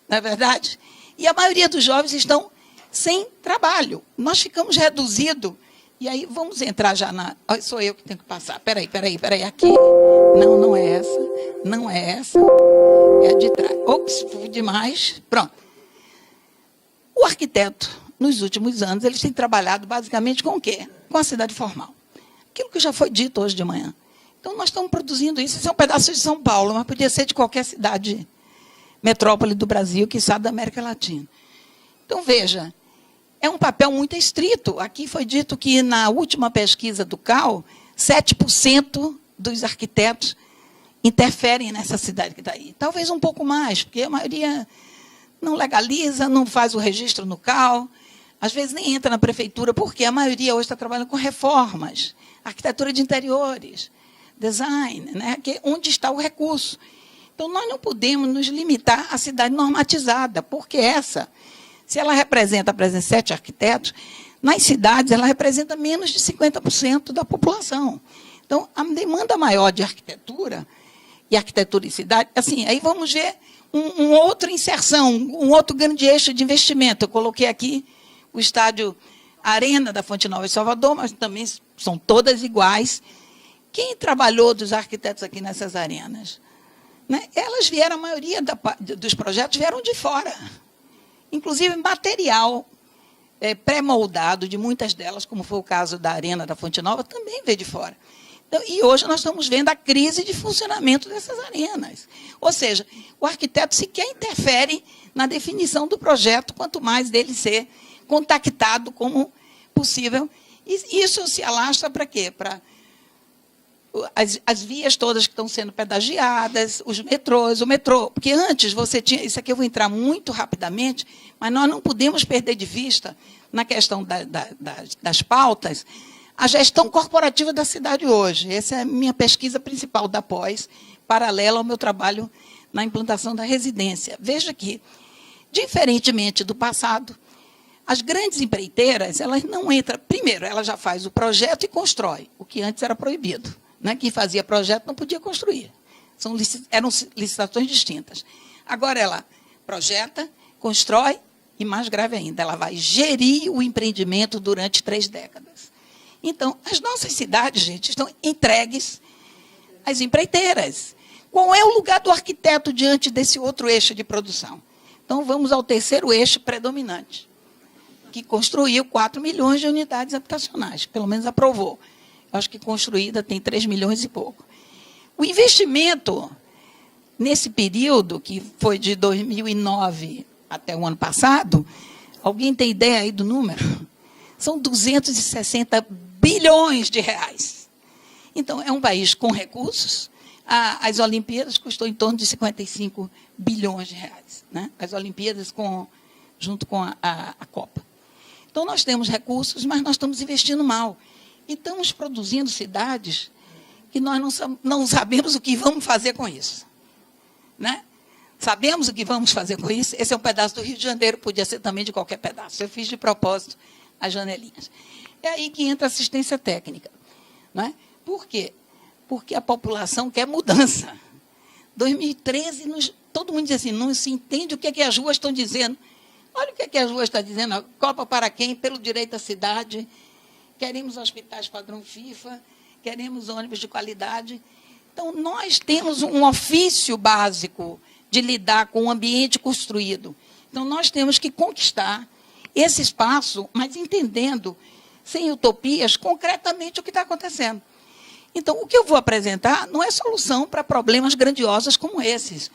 S3: Não é verdade? E a maioria dos jovens estão sem trabalho. Nós ficamos reduzidos. E aí, vamos entrar já na... Sou eu que tenho que passar. Peraí, aqui. Não, não é essa. Não é essa. É a de trás. Ops, fui demais. Pronto. O arquiteto, nos últimos anos, eles têm trabalhado basicamente com o quê? Com a cidade formal. Aquilo que já foi dito hoje de manhã. Então, nós estamos produzindo isso. Isso é um pedaço de São Paulo, mas podia ser de qualquer cidade, metrópole do Brasil, quiçá da América Latina. Então, veja, é um papel muito estrito. Aqui foi dito que, na última pesquisa do CAU, 7% dos arquitetos interferem nessa cidade que está aí. Talvez um pouco mais, porque a maioria não legaliza, não faz o registro no CAU, às vezes nem entra na prefeitura, porque a maioria hoje está trabalhando com reformas, arquitetura de interiores, design, né, que é onde está o recurso. Então, nós não podemos nos limitar à cidade normatizada, porque essa, se ela representa, por exemplo, 7 arquitetos, nas cidades ela representa menos de 50% da população. Então, a demanda maior de arquitetura, e arquitetura em cidade, assim, aí vamos ver uma outra inserção, um outro grande eixo de investimento. Eu coloquei aqui o estádio Arena da Fonte Nova de Salvador, mas também são todas iguais. Quem trabalhou dos arquitetos aqui nessas arenas? Né? Elas vieram, a maioria dos projetos vieram de fora. Inclusive, material pré-moldado de muitas delas, como foi o caso da Arena da Fonte Nova, também veio de fora. Então, e hoje nós estamos vendo a crise de funcionamento dessas arenas. Ou seja, o arquiteto sequer interfere na definição do projeto, quanto mais dele ser contactado como possível. E isso se alastra para quê? Para as vias todas que estão sendo pedagiadas, os metrôs, o metrô. Porque antes você tinha... Isso aqui eu vou entrar muito rapidamente, mas nós não podemos perder de vista, na questão das pautas, a gestão corporativa da cidade hoje. Essa é a minha pesquisa principal da pós, paralela ao meu trabalho na implantação da residência. Veja que, diferentemente do passado, as grandes empreiteiras, elas não entram... Primeiro, ela já faz o projeto e constrói, o que antes era proibido. Né? Quem fazia projeto não podia construir. Eram licitações distintas. Agora ela projeta, constrói e, mais grave ainda, ela vai gerir o empreendimento durante 3 décadas. Então, as nossas cidades, gente, estão entregues às empreiteiras. Qual é o lugar do arquiteto diante desse outro eixo de produção? Então, vamos ao terceiro eixo predominante, que construiu 4 milhões de unidades habitacionais, pelo menos aprovou. Acho que construída tem 3 milhões e pouco. O investimento nesse período, que foi de 2009 até o ano passado, alguém tem ideia aí do número? São 260 bilhões de reais. Então, é um país com recursos. As Olimpíadas custou em torno de 55 bilhões de reais, né? As Olimpíadas junto com a Copa. Então, nós temos recursos, mas nós estamos investindo mal. E estamos produzindo cidades que nós não sabemos o que vamos fazer com isso, né? Sabemos o que vamos fazer com isso. Esse é um pedaço do Rio de Janeiro, podia ser também de qualquer pedaço. Eu fiz de propósito as janelinhas. É aí que entra a assistência técnica, né? Por quê? Porque a população quer mudança. 2013, todo mundo diz assim, não se entende o que é que as ruas estão dizendo. Olha o que é que as ruas estão dizendo. Copa para quem? Pelo direito à cidade. Queremos hospitais padrão FIFA. Queremos ônibus de qualidade. Então, nós temos um ofício básico de lidar com o ambiente construído. Então, nós temos que conquistar esse espaço, mas entendendo, sem utopias, concretamente o que está acontecendo. Então, o que eu vou apresentar não é solução para problemas grandiosos como esses,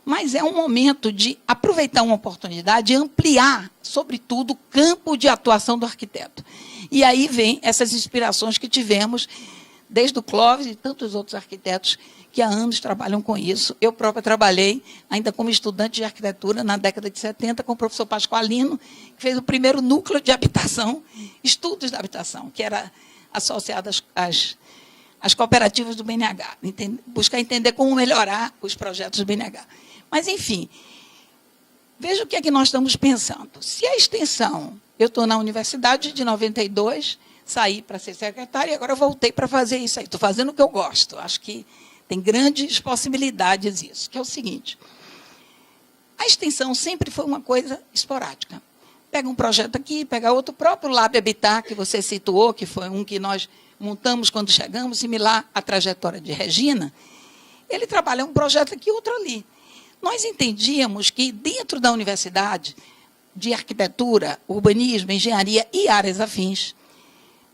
S3: mas é um momento de aproveitar uma oportunidade e ampliar, sobretudo, o campo de atuação do arquiteto. E aí vem essas inspirações que tivemos, desde o Clóvis e tantos outros arquitetos que há anos trabalham com isso. Eu própria trabalhei, ainda como estudante de arquitetura, na década de 70, com o professor Pasqualino, que fez o primeiro núcleo de habitação, estudos da habitação, que era associado às cooperativas do BNH, buscar entender como melhorar os projetos do BNH. Mas, enfim, veja o que é que nós estamos pensando. Se a extensão, eu estou na universidade de 92, saí para ser secretária e agora voltei para fazer isso aí. Estou fazendo o que eu gosto. Acho que tem grandes possibilidades isso, que é o seguinte. A extensão sempre foi uma coisa esporádica. Pega um projeto aqui, pega outro, o próprio Lab Habitat, que você situou, que foi um que nós montamos quando chegamos, similar à trajetória de Regina, ele trabalha um projeto aqui, outro ali. Nós entendíamos que dentro da universidade, de arquitetura, urbanismo, engenharia e áreas afins,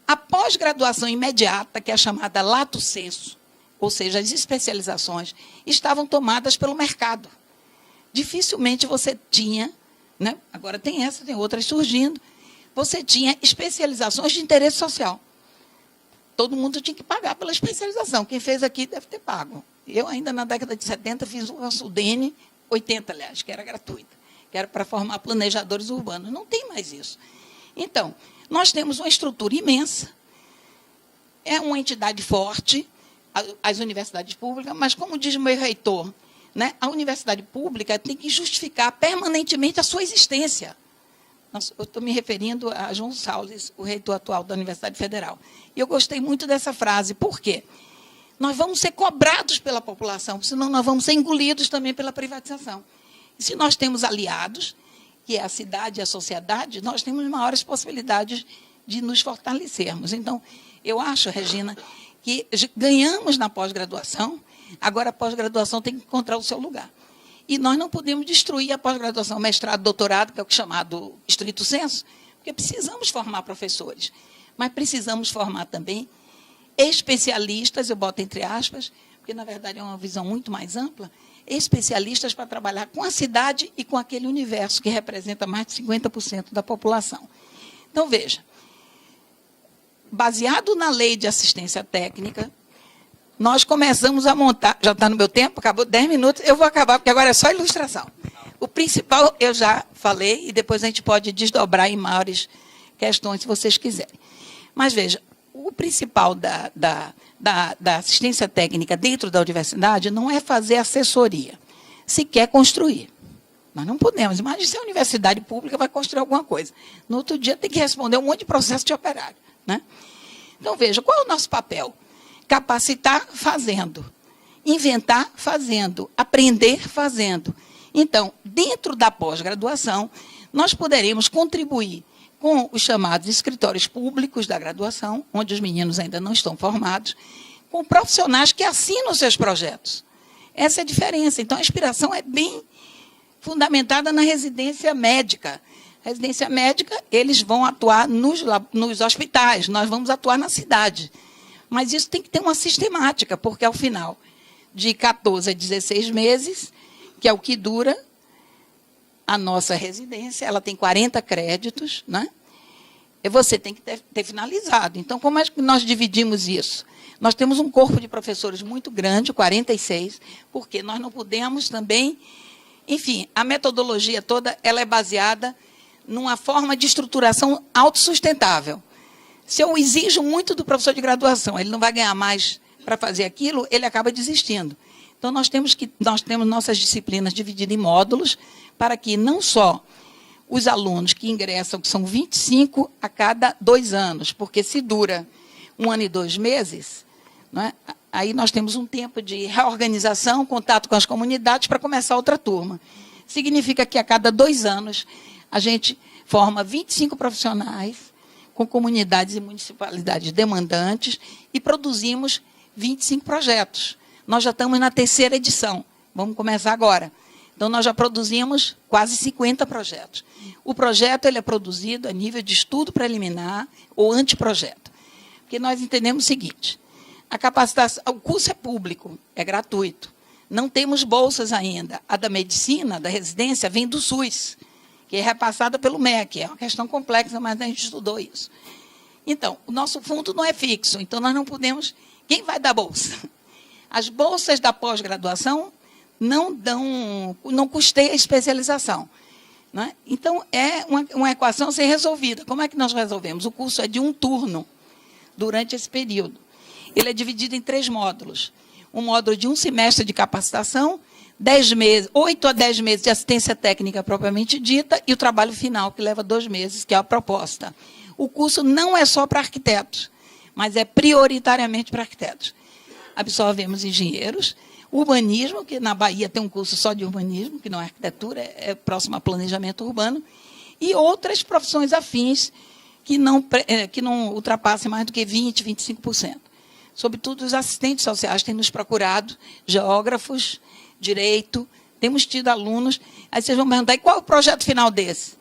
S3: a pós-graduação imediata, que é a chamada lato sensu, ou seja, as especializações, estavam tomadas pelo mercado. Dificilmente você tinha, né, agora tem essa, tem outras surgindo, você tinha especializações de interesse social. Todo mundo tinha que pagar pela especialização. Quem fez aqui deve ter pago. Eu ainda, na década de 70, fiz o Sudene, 80, aliás, que era gratuita, que era para formar planejadores urbanos. Não tem mais isso. Então, nós temos uma estrutura imensa, é uma entidade forte, as universidades públicas, mas, como diz o meu reitor, né, a universidade pública tem que justificar permanentemente a sua existência. Eu estou me referindo a João Salles, o reitor atual da Universidade Federal. E eu gostei muito dessa frase. Por quê? Nós vamos ser cobrados pela população, senão nós vamos ser engolidos também pela privatização. E se nós temos aliados, que é a cidade e a sociedade, nós temos maiores possibilidades de nos fortalecermos. Então, eu acho, Regina, que ganhamos na pós-graduação, agora a pós-graduação tem que encontrar o seu lugar. E nós não podemos destruir a pós-graduação, mestrado, doutorado, que é o chamado estrito sensu, porque precisamos formar professores, mas precisamos formar também especialistas, eu boto entre aspas, porque, na verdade, é uma visão muito mais ampla, especialistas para trabalhar com a cidade e com aquele universo que representa mais de 50% da população. Então, veja, baseado na lei de assistência técnica, nós começamos a montar, já está no meu tempo, acabou 10 minutos, eu vou acabar, porque agora é só ilustração. O principal eu já falei, e depois a gente pode desdobrar em maiores questões, se vocês quiserem. Mas, veja, o principal da assistência técnica dentro da universidade não é fazer assessoria, se quer construir. Nós não podemos. Imagina se a universidade pública vai construir alguma coisa. No outro dia tem que responder um monte de processo de operário, né? Então, veja, qual é o nosso papel? Capacitar fazendo, inventar fazendo, aprender fazendo. Então, dentro da pós-graduação, nós poderemos contribuir com os chamados escritórios públicos da graduação, onde os meninos ainda não estão formados, com profissionais que assinam seus projetos. Essa é a diferença. Então, a inspiração é bem fundamentada na residência médica. Residência médica, eles vão atuar nos hospitais, nós vamos atuar na cidade. Mas isso tem que ter uma sistemática, porque, ao final, de 14 a 16 meses, que é o que dura a nossa residência. Ela tem 40 créditos, né? E você tem que ter finalizado. Então, como é que nós dividimos isso? Nós temos um corpo de professores muito grande, 46, porque nós não podemos também... Enfim, a metodologia toda ela é baseada numa forma de estruturação autossustentável. Se eu exijo muito do professor de graduação, ele não vai ganhar mais para fazer aquilo, ele acaba desistindo. Então, nós temos nossas disciplinas divididas em módulos, para que não só os alunos que ingressam, que são 25 a cada 2 anos, porque se dura 1 ano e 2 meses, não é? Aí nós temos um tempo de reorganização, contato com as comunidades para começar outra turma. Significa que a cada 2 anos a gente forma 25 profissionais com comunidades e municipalidades demandantes e produzimos 25 projetos. Nós já estamos na 3ª edição, vamos começar agora. Então, nós já produzimos quase 50 projetos. O projeto ele é produzido a nível de estudo preliminar ou anteprojeto. Porque nós entendemos o seguinte, a capacitação, o curso é público, é gratuito. Não temos bolsas ainda. A da medicina, da residência, vem do SUS, que é repassada pelo MEC. É uma questão complexa, mas a gente estudou isso. Então, o nosso fundo não é fixo, então nós não podemos... Quem vai dar bolsa? As bolsas da pós-graduação não custeia a especialização. Né? Então, é uma equação a ser resolvida. Como é que nós resolvemos? O curso é de 1 turno durante esse período. Ele é dividido em 3 módulos. Um módulo de 1 semestre de capacitação, 8 a 10 meses de assistência técnica propriamente dita e o trabalho final, que leva 2 meses, que é a proposta. O curso não é só para arquitetos, mas é prioritariamente para arquitetos. Absorvemos engenheiros, urbanismo, que na Bahia tem um curso só de urbanismo, que não é arquitetura, é próximo a planejamento urbano, e outras profissões afins que não ultrapassem mais do que 20%, 25%. Sobretudo, os assistentes sociais têm nos procurado, geógrafos, direito, temos tido alunos. Aí vocês vão perguntar, e qual é o projeto final desse?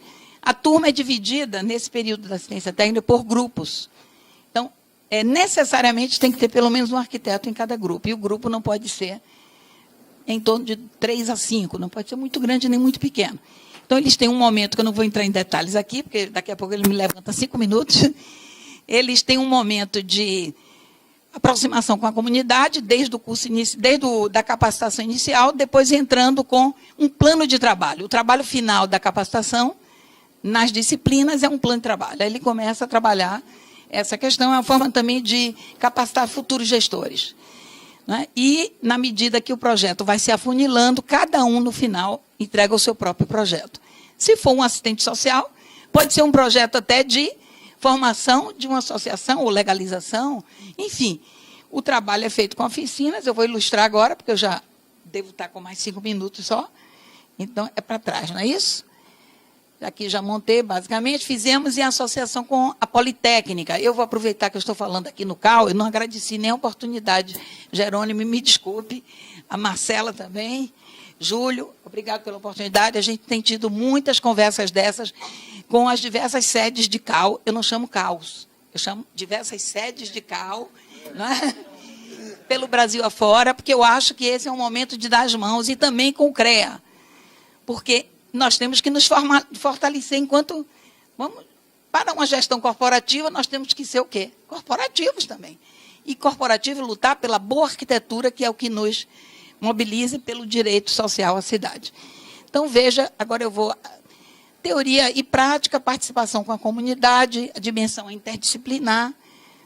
S3: A turma é dividida, nesse período da assistência técnica, por grupos. Então, necessariamente tem que ter pelo menos um arquiteto em cada grupo, e o grupo não pode ser em torno de 3 a 5, não pode ser muito grande nem muito pequeno. Então, eles têm um momento, que eu não vou entrar em detalhes aqui, porque daqui a pouco ele me levanta 5 minutos, eles têm um momento de aproximação com a comunidade, desde o curso da capacitação inicial, depois entrando com um plano de trabalho. O trabalho final da capacitação, nas disciplinas, é um plano de trabalho. Aí ele começa a trabalhar essa questão, é uma forma também de capacitar futuros gestores. Né? E, na medida que o projeto vai se afunilando, cada um, no final, entrega o seu próprio projeto. Se for um assistente social, pode ser um projeto até de formação de uma associação ou legalização. Enfim, o trabalho é feito com oficinas. Eu vou ilustrar agora, porque eu já devo estar com mais 5 minutos só. Então, é para trás, não é isso? Aqui já montei, basicamente. Fizemos em associação com a Politécnica. Eu vou aproveitar que eu estou falando aqui no CAU, eu não agradeci nem a oportunidade. Jerônimo, me desculpe. A Marcela também. Júlio, obrigado pela oportunidade. A gente tem tido muitas conversas dessas com as diversas sedes de CAU. Eu não chamo CAUs, eu chamo diversas sedes de CAU, né? Pelo Brasil afora, porque eu acho que esse é um momento de dar as mãos, e também com o CREA, porque nós temos que nos fortalecer enquanto... Para uma gestão corporativa, nós temos que ser o quê? Corporativos também. E corporativo lutar pela boa arquitetura, que é o que nos mobiliza pelo direito social à cidade. Então, veja, agora eu vou... Teoria e prática, participação com a comunidade, a dimensão interdisciplinar,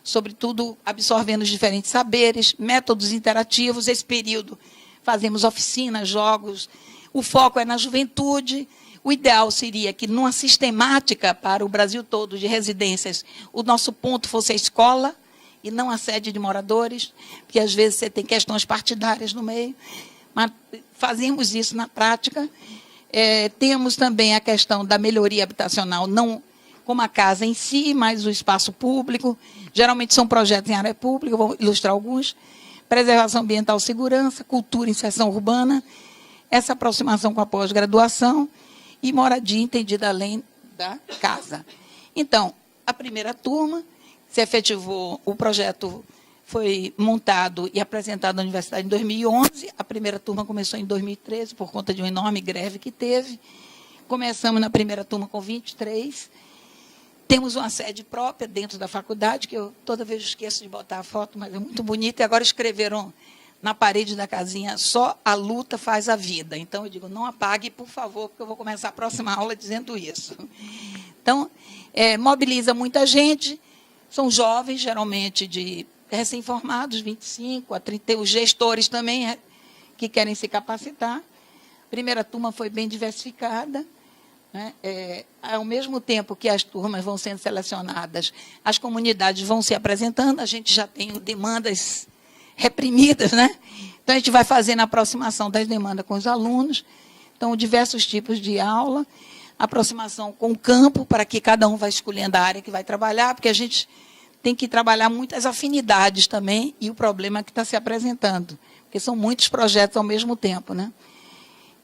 S3: sobretudo absorvendo os diferentes saberes, métodos interativos. Esse período fazemos oficinas, jogos. O foco é na juventude. O ideal seria que, numa sistemática para o Brasil todo de residências, o nosso ponto fosse a escola e não a sede de moradores, porque às vezes você tem questões partidárias no meio. Mas fazemos isso na prática. Temos também a questão da melhoria habitacional, não como a casa em si, mas o espaço público. Geralmente são projetos em área pública, vou ilustrar alguns. Preservação ambiental, segurança, cultura, inserção urbana, essa aproximação com a pós-graduação e moradia entendida além da casa. Então, a primeira turma se efetivou, o projeto foi montado e apresentado na universidade em 2011. A primeira turma começou em 2013, por conta de uma enorme greve que teve. Começamos na primeira turma com 23. Temos uma sede própria dentro da faculdade, que eu toda vez esqueço de botar a foto, mas é muito bonita. E agora escreveram na parede da casinha: só a luta faz a vida. Então, eu digo, não apague, por favor, porque eu vou começar a próxima aula dizendo isso. Então, mobiliza muita gente. São jovens, geralmente de recém-formados, 25 a 30, os gestores também que querem se capacitar. A primeira turma foi bem diversificada. Ao mesmo tempo que as turmas vão sendo selecionadas, as comunidades vão se apresentando, a gente já tem demandas reprimidas, né? Então, a gente vai fazendo a aproximação das demandas com os alunos. Então, diversos tipos de aula, aproximação com o campo, para que cada um vá escolhendo a área que vai trabalhar, porque a gente tem que trabalhar muitas afinidades também e o problema que está se apresentando, porque são muitos projetos ao mesmo tempo, né?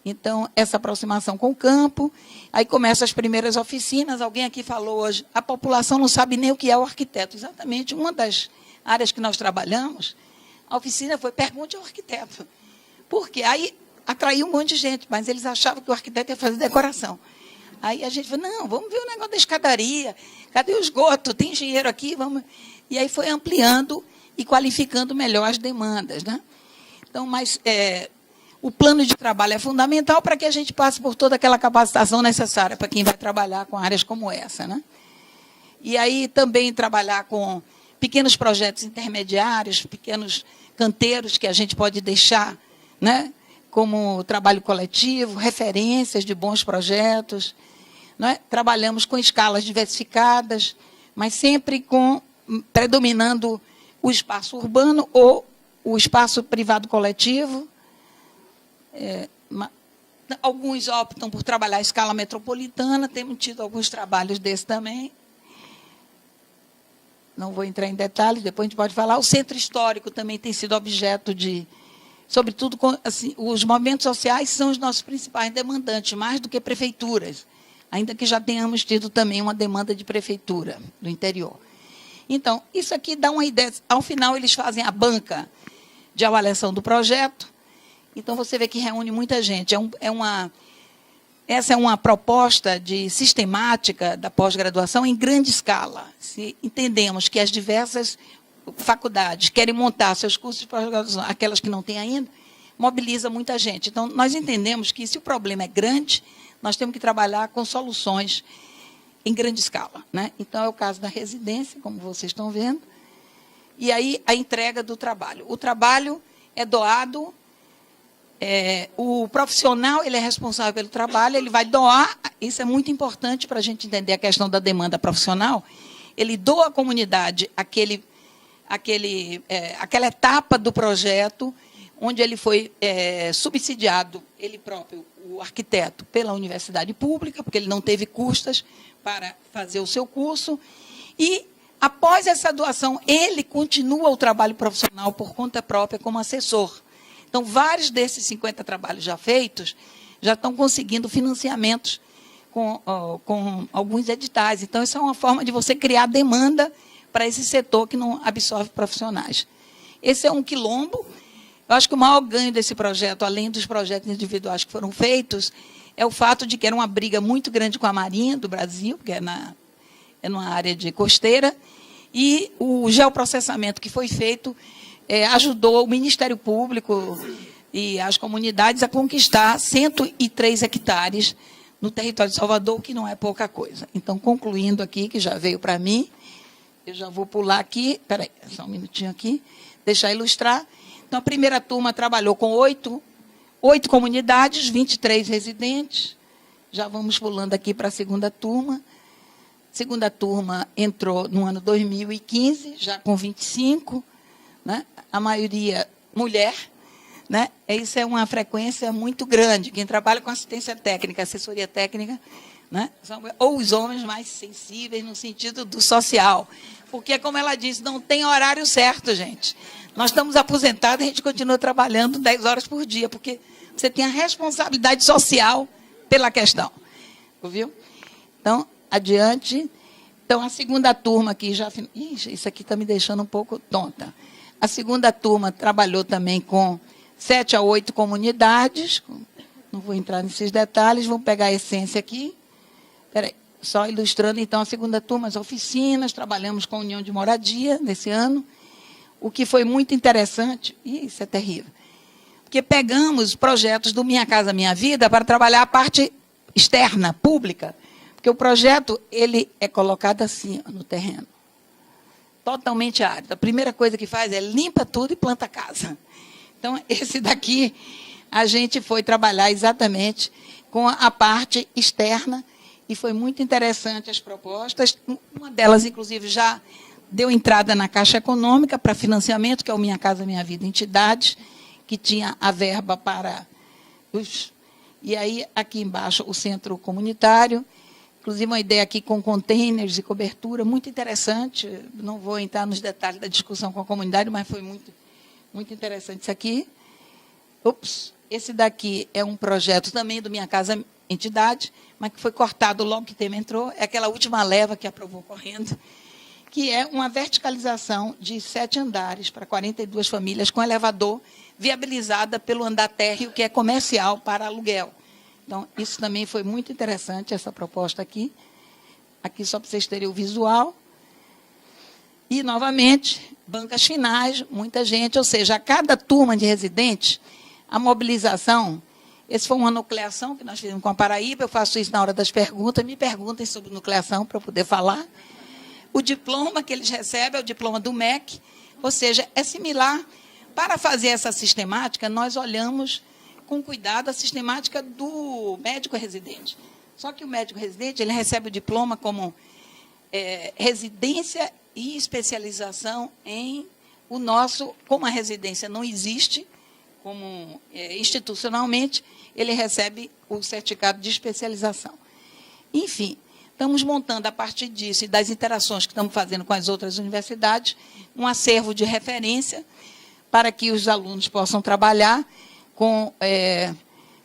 S3: Então, essa aproximação com o campo, aí começam as primeiras oficinas. Alguém aqui falou hoje, a população não sabe nem o que é o arquiteto. Exatamente, uma das áreas que nós trabalhamos, a oficina foi pergunte ao arquiteto. Por quê? Aí atraiu um monte de gente, mas eles achavam que o arquiteto ia fazer decoração. Aí a gente falou, não, vamos ver o negócio da escadaria, cadê o esgoto? Tem engenheiro aqui? Vamos. E aí foi ampliando e qualificando melhor as demandas, né? Então, mas o plano de trabalho é fundamental para que a gente passe por toda aquela capacitação necessária para quem vai trabalhar com áreas como essa, né? E aí também trabalhar com pequenos projetos intermediários, pequenos canteiros que a gente pode deixar, né, como trabalho coletivo, referências de bons projetos, né? Trabalhamos com escalas diversificadas, mas sempre predominando o espaço urbano ou o espaço privado coletivo. Alguns optam por trabalhar a escala metropolitana, temos tido alguns trabalhos desses também. Não vou entrar em detalhes, depois a gente pode falar. O centro histórico também tem sido objeto de... Sobretudo, assim, os movimentos sociais são os nossos principais demandantes, mais do que prefeituras, ainda que já tenhamos tido também uma demanda de prefeitura do interior. Então, isso aqui dá uma ideia. Ao final, eles fazem a banca de avaliação do projeto. Então, você vê que reúne muita gente. Essa é uma proposta de sistemática da pós-graduação em grande escala. Se entendemos que as diversas faculdades querem montar seus cursos de pós-graduação, aquelas que não têm ainda, mobiliza muita gente. Então, nós entendemos que, se o problema é grande, nós temos que trabalhar com soluções em grande escala, né? Então, é o caso da residência, como vocês estão vendo, e aí a entrega do trabalho. O trabalho é doado, o profissional ele é responsável pelo trabalho, ele vai doar, isso é muito importante para a gente entender a questão da demanda profissional, ele doa à comunidade aquela etapa do projeto onde ele foi subsidiado, ele próprio, o arquiteto, pela universidade pública, porque ele não teve custas para fazer o seu curso, e, após essa doação, ele continua o trabalho profissional por conta própria como assessor. Então, vários desses 50 trabalhos já feitos já estão conseguindo financiamentos com alguns editais. Então, isso é uma forma de você criar demanda para esse setor que não absorve profissionais. Esse é um quilombo. Eu acho que o maior ganho desse projeto, além dos projetos individuais que foram feitos, é o fato de que era uma briga muito grande com a Marinha do Brasil, porque é numa área de costeira, e o geoprocessamento que foi feito ajudou o Ministério Público e as comunidades a conquistar 103 hectares no território de Salvador, que não é pouca coisa. Então, concluindo aqui, que já veio para mim, eu já vou pular aqui, espera aí, só um minutinho aqui, deixar ilustrar. Então, a primeira turma trabalhou com 8 comunidades, 23 residentes. Já vamos pulando aqui para a segunda turma. A segunda turma entrou no ano 2015, já com 25, né? A maioria mulher, né? Isso é uma frequência muito grande. Quem trabalha com assistência técnica, assessoria técnica, né? São ou os homens mais sensíveis no sentido do social. Porque, como ela disse, não tem horário certo, gente. Nós estamos aposentados e a gente continua trabalhando 10 horas por dia, porque você tem a responsabilidade social pela questão. Viu? Então, adiante. Então, a segunda turma aqui já... Ixi, isso aqui está me deixando um pouco tonta. A segunda turma trabalhou também com 7 a 8 comunidades. Não vou entrar nesses detalhes, vamos pegar a essência aqui. Peraí, só ilustrando, então, a segunda turma, as oficinas, trabalhamos com a União de Moradia nesse ano. O que foi muito interessante, e isso é terrível, porque pegamos projetos do Minha Casa Minha Vida para trabalhar a parte externa, pública, porque o projeto ele é colocado assim, no terreno, totalmente árido. A primeira coisa que faz é limpa tudo e planta a casa. Então, esse daqui, a gente foi trabalhar exatamente com a parte externa, e foi muito interessante as propostas. Uma delas, inclusive, já deu entrada na Caixa Econômica para financiamento, que é o Minha Casa Minha Vida Entidades, que tinha a verba para os... E aí, aqui embaixo, o centro comunitário, inclusive uma ideia aqui com containers e cobertura, muito interessante. Não vou entrar nos detalhes da discussão com a comunidade, mas foi muito interessante isso aqui. Esse daqui é um projeto também do Minha Casa Entidade, mas que foi cortado logo que o tema entrou. É aquela última leva que aprovou correndo, que é uma verticalização de 7 andares para 42 famílias com elevador, viabilizada pelo andar térreo, que é comercial para aluguel. Então, isso também foi muito interessante, essa proposta aqui. Aqui, só para vocês terem o visual. E, novamente, bancas finais, muita gente, ou seja, a cada turma de residentes, a mobilização, esse foi uma nucleação que nós fizemos com a Paraíba, eu faço isso na hora das perguntas, me perguntem sobre nucleação para eu poder falar. O diploma que eles recebem é o diploma do MEC, ou seja, é similar. Para fazer essa sistemática, nós olhamos com cuidado a sistemática do médico residente. Só que o médico residente ele recebe o diploma como residência e especialização em o nosso, como a residência não existe, como institucionalmente, ele recebe o certificado de especialização. Enfim, estamos montando, a partir disso e das interações que estamos fazendo com as outras universidades, um acervo de referência para que os alunos possam trabalhar com,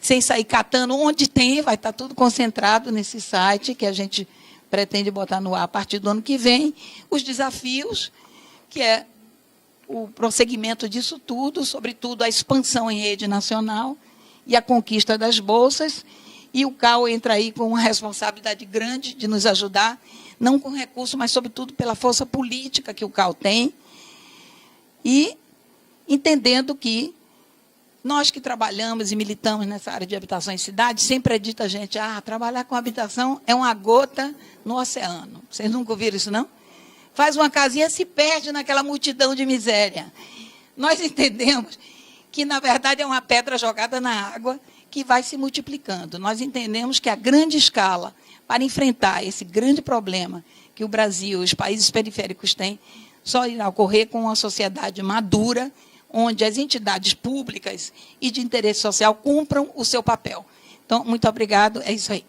S3: sem sair catando onde tem, vai estar tudo concentrado nesse site que a gente pretende botar no ar a partir do ano que vem, os desafios, que é o prosseguimento disso tudo, sobretudo a expansão em rede nacional e a conquista das bolsas, e o CAU entra aí com uma responsabilidade grande de nos ajudar, não com recurso, mas, sobretudo, pela força política que o CAU tem, e entendendo que nós que trabalhamos e militamos nessa área de habitação em cidade, sempre é dito a gente, trabalhar com habitação é uma gota no oceano. Vocês nunca ouviram isso, não? Faz uma casinha, se perde naquela multidão de miséria. Nós entendemos que, na verdade, é uma pedra jogada na água que vai se multiplicando. Nós entendemos que a grande escala para enfrentar esse grande problema que o Brasil e os países periféricos têm, só irá ocorrer com uma sociedade madura, onde as entidades públicas e de interesse social cumpram o seu papel. Então, muito obrigado. É isso aí.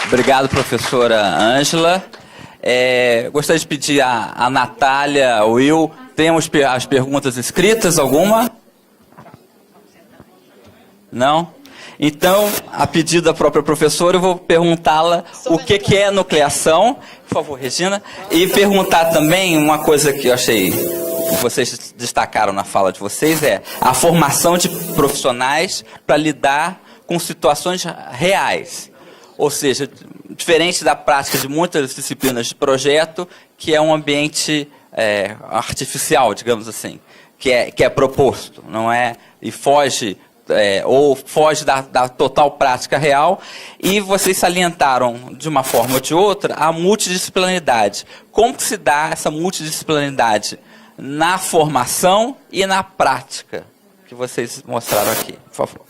S1: Obrigado, professora Ângela. Gostaria de pedir a Natália, o Will, temos as perguntas escritas, alguma? Não? Então, a pedido da própria professora, eu vou perguntá-la o que é nucleação, por favor, Regina, e perguntar também uma coisa que eu achei que vocês destacaram na fala de vocês, é a formação de profissionais para lidar com situações reais. Ou seja, diferente da prática de muitas disciplinas de projeto, que é um ambiente artificial, digamos assim, que é proposto, não é? E foge da total prática real, e vocês salientaram, de uma forma ou de outra, a multidisciplinaridade. Como que se dá essa multidisciplinaridade na formação e na prática, que vocês mostraram aqui, por favor?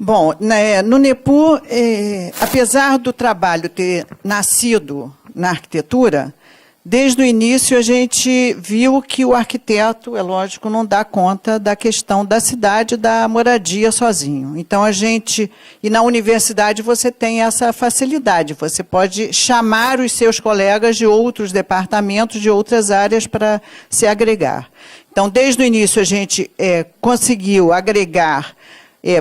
S2: Bom, no NEPU, apesar do trabalho ter nascido na arquitetura, desde o início a gente viu que o arquiteto, é lógico, não dá conta da questão da cidade, da moradia sozinho. Então, e na universidade você tem essa facilidade, você pode chamar os seus colegas de outros departamentos, de outras áreas para se agregar. Então, desde o início a gente conseguiu agregar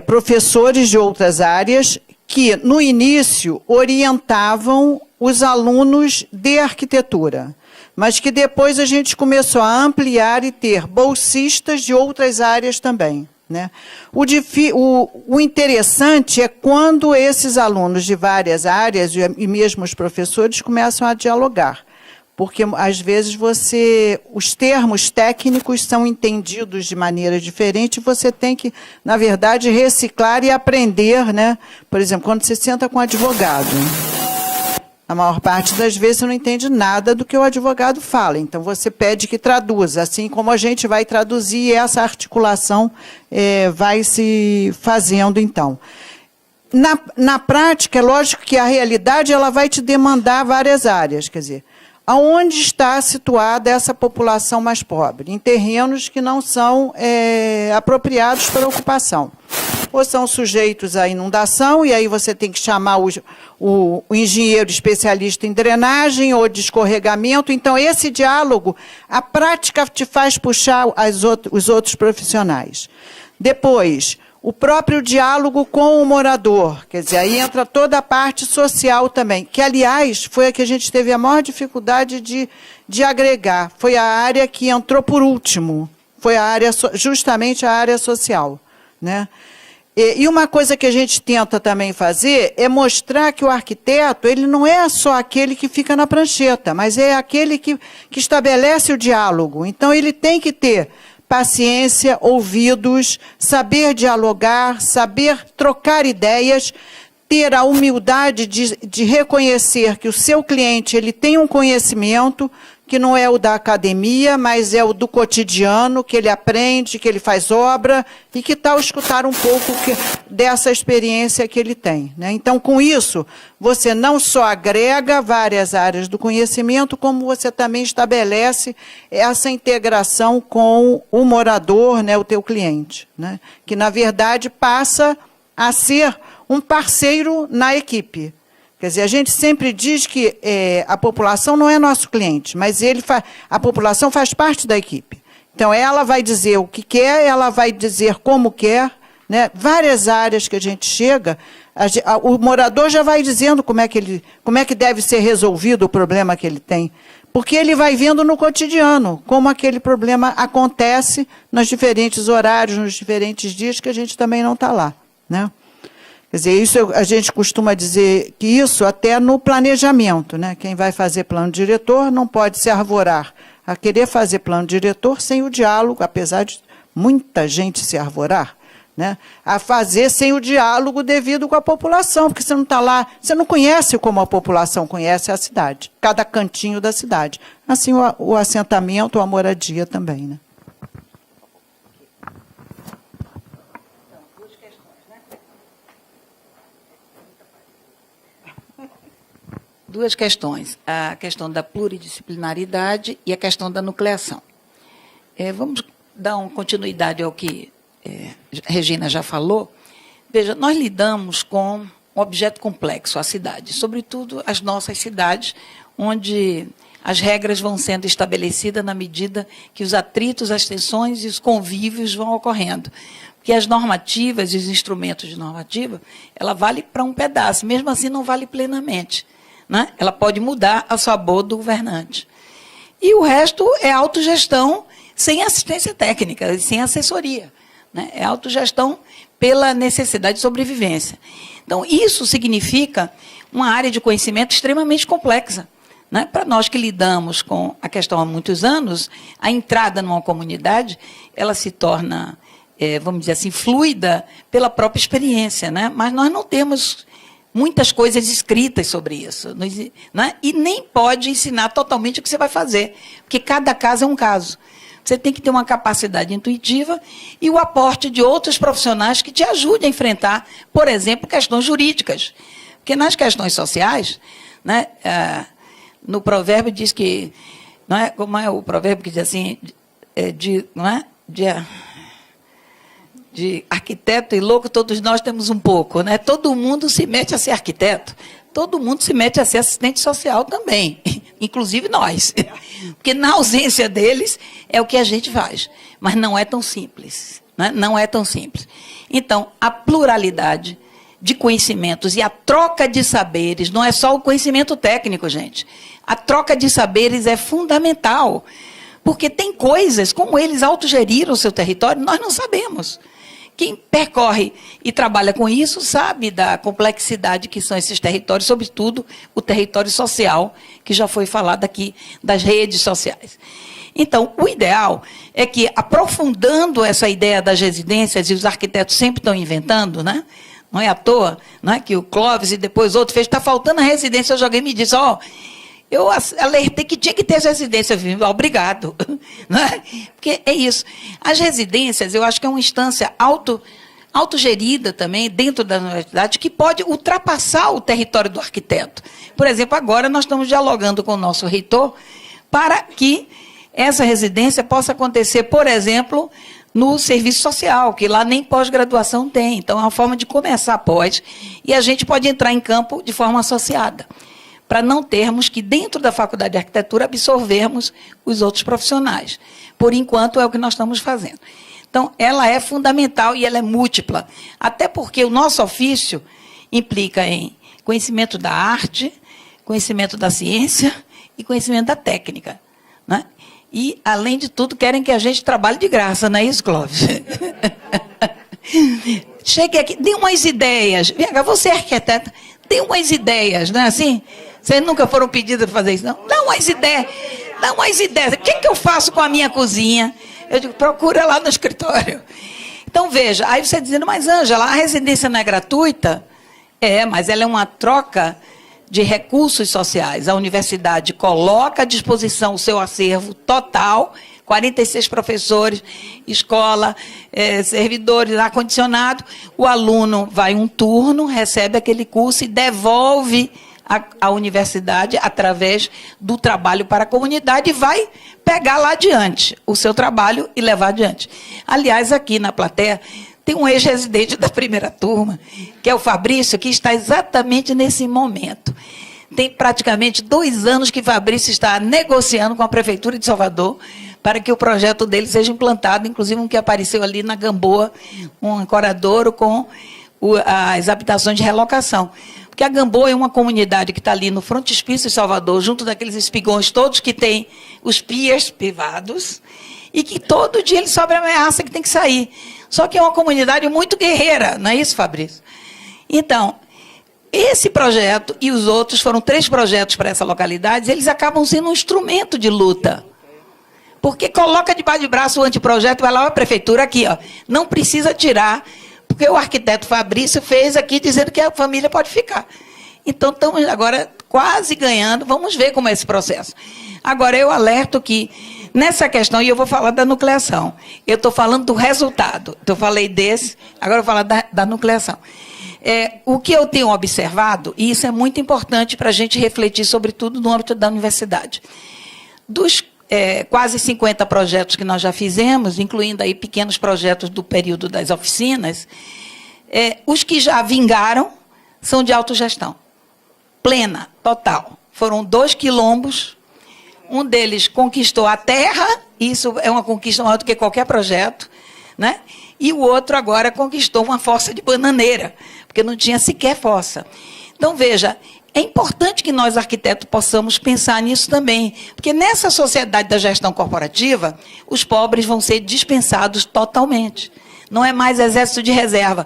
S2: professores de outras áreas que, no início, orientavam os alunos de arquitetura, mas que depois a gente começou a ampliar e ter bolsistas de outras áreas também, né? O interessante é quando esses alunos de várias áreas, e mesmo os professores, começam a dialogar. Porque, às vezes, os termos técnicos são entendidos de maneira diferente, e você tem que, na verdade, reciclar e aprender, né? Por exemplo, quando você senta com um advogado, a maior parte das vezes você não entende nada do que o advogado fala, então você pede que traduza, assim como a gente vai traduzir, e essa articulação vai se fazendo, então. Na prática, é lógico que a realidade ela vai te demandar várias áreas, quer dizer, aonde está situada essa população mais pobre? Em terrenos que não são apropriados para ocupação. Ou são sujeitos à inundação, e aí você tem que chamar o engenheiro especialista em drenagem ou de escorregamento. Então, esse diálogo, a prática te faz puxar os outros profissionais. Depois, o próprio diálogo com o morador, quer dizer, aí entra toda a parte social também, que, aliás, foi a que a gente teve a maior dificuldade de agregar. Foi a área que entrou por último, foi justamente a área social, né? E uma coisa que a gente tenta também fazer é mostrar que o arquiteto ele não é só aquele que fica na prancheta, mas é aquele que estabelece o diálogo. Então, ele tem que ter paciência, ouvidos, saber dialogar, saber trocar ideias, ter a humildade de reconhecer que o seu cliente ele tem um conhecimento que não é o da academia, mas é o do cotidiano, que ele aprende, que ele faz obra, e que tal escutar um pouco dessa experiência que ele tem, né? Então, com isso, você não só agrega várias áreas do conhecimento, como você também estabelece essa integração com o morador, né, o teu cliente, né? Que, na verdade, passa a ser um parceiro na equipe. Quer dizer, a gente sempre diz que a população não é nosso cliente, mas a população faz parte da equipe. Então, ela vai dizer o que quer, ela vai dizer como quer, né? Várias áreas que a gente chega, o morador já vai dizendo como é que deve ser resolvido o problema que ele tem, porque ele vai vendo no cotidiano como aquele problema acontece nos diferentes horários, nos diferentes dias que a gente também não está lá, né? Quer dizer, isso a gente costuma dizer que isso até no planejamento, né? Quem vai fazer plano diretor não pode se arvorar a querer fazer plano diretor sem o diálogo, apesar de muita gente se arvorar, né? A fazer sem o diálogo devido com a população, porque você não está lá, você não conhece como a população conhece a cidade, cada cantinho da cidade. Assim o assentamento, a moradia também, né?
S3: Duas questões, a questão da pluridisciplinaridade e a questão da nucleação. Vamos dar uma continuidade ao que a Regina já falou. Veja, nós lidamos com um objeto complexo, a cidade, sobretudo as nossas cidades, onde as regras vão sendo estabelecidas na medida que os atritos, as tensões e os convívios vão ocorrendo. Porque as normativas e os instrumentos de normativa, ela vale para um pedaço, mesmo assim não vale plenamente, né? Ela pode mudar a sabor do governante. E o resto é autogestão sem assistência técnica, e sem assessoria, né? É autogestão pela necessidade de sobrevivência. Então, isso significa uma área de conhecimento extremamente complexa, né? Para nós que lidamos com a questão há muitos anos, a entrada numa comunidade, ela se torna, vamos dizer assim, fluida pela própria experiência, né? Mas nós não temos muitas coisas escritas sobre isso, né? E nem pode ensinar totalmente o que você vai fazer, porque cada caso é um caso. Você tem que ter uma capacidade intuitiva e o aporte de outros profissionais que te ajudem a enfrentar, por exemplo, questões jurídicas. Porque nas questões sociais, né, no provérbio diz que, não é, como é o provérbio que diz assim, não é, de arquiteto e louco, todos nós temos um pouco, né? Todo mundo se mete a ser arquiteto, todo mundo se mete a ser assistente social também, inclusive nós. Porque na ausência deles é o que a gente faz. Mas não é tão simples, né? Não é tão simples. Então, a pluralidade de conhecimentos e a troca de saberes, não é só o conhecimento técnico, gente. A troca de saberes é fundamental, porque tem coisas, como eles autogeriram o seu território, nós não sabemos. Quem percorre e trabalha com isso sabe da complexidade que são esses territórios, sobretudo o território social, que já foi falado aqui, das redes sociais. Então, o ideal é que, aprofundando essa ideia das residências, e os arquitetos sempre estão inventando, né? Não é à toa, não é, que o Clóvis e depois outro fez, está faltando a residência, hoje alguém me disse, eu alertei que tinha que ter as residências, obrigado. Não é? Porque é isso. As residências, eu acho que é uma instância autogerida também, dentro da universidade, que pode ultrapassar o território do arquiteto. Por exemplo, agora nós estamos dialogando com o nosso reitor para que essa residência possa acontecer, por exemplo, no serviço social, que lá nem pós-graduação tem. Então, é uma forma de começar pós, e a gente pode entrar em campo de forma associada, para não termos que, dentro da Faculdade de Arquitetura, absorvermos os outros profissionais. Por enquanto, é o que nós estamos fazendo. Então, ela é fundamental e ela é múltipla, até porque o nosso ofício implica em conhecimento da arte, conhecimento da ciência e conhecimento da técnica, né? E, além de tudo, querem que a gente trabalhe de graça, não é isso, Clóvis? Chegue aqui, dê umas ideias. Vem cá, você é arquiteta, dê umas ideias, não é assim? Vocês nunca foram pedidos para fazer isso, não? Dá umas ideias, dá umas ideias. O que eu faço com a minha cozinha? Eu digo, procura lá no escritório. Então, veja, aí você dizendo, mas, Ângela, a residência não é gratuita? É, mas ela é uma troca de recursos sociais. A universidade coloca à disposição o seu acervo total, 46 professores, escola, servidores, ar-condicionado. O aluno vai um turno, recebe aquele curso e devolve à universidade através do trabalho para a comunidade e vai pegar lá adiante o seu trabalho e levar adiante. Aliás, aqui na plateia tem um ex-residente da primeira turma, que é o Fabrício, que está exatamente nesse momento. Tem praticamente 2 anos que Fabrício está negociando com a Prefeitura de Salvador para que o projeto dele seja implantado, inclusive um que apareceu ali na Gamboa, um ancoradouro com as habitações de relocação. Porque a Gamboa é uma comunidade que está ali no frontispício de Salvador, junto daqueles espigões todos que têm os piers privados, e que todo dia ele sobe a ameaça que tem que sair. Só que é uma comunidade muito guerreira, não é isso, Fabrício? Então, esse projeto e os outros, foram 3 projetos para essa localidade, eles acabam sendo um instrumento de luta. Porque coloca debaixo de braço o anteprojeto, vai lá a prefeitura aqui, não precisa tirar, porque o arquiteto Fabrício fez aqui dizendo que a família pode ficar. Então, estamos agora quase ganhando, vamos ver como é esse processo. Agora, eu alerto que, nessa questão, e eu vou falar da nucleação, eu estou falando do resultado, eu falei desse, agora eu vou falar da nucleação. O que eu tenho observado, e isso é muito importante para a gente refletir, sobretudo no âmbito da universidade, dos quase 50 projetos que nós já fizemos, incluindo aí pequenos projetos do período das oficinas, os que já vingaram são de autogestão, plena, total. Foram 2 quilombos, um deles conquistou a terra, isso é uma conquista maior do que qualquer projeto, né? E o outro agora conquistou uma fossa de bananeira, porque não tinha sequer fossa. Então, veja, é importante que nós, arquitetos, possamos pensar nisso também, porque nessa sociedade da gestão corporativa, os pobres vão ser dispensados totalmente. Não é mais exército de reserva,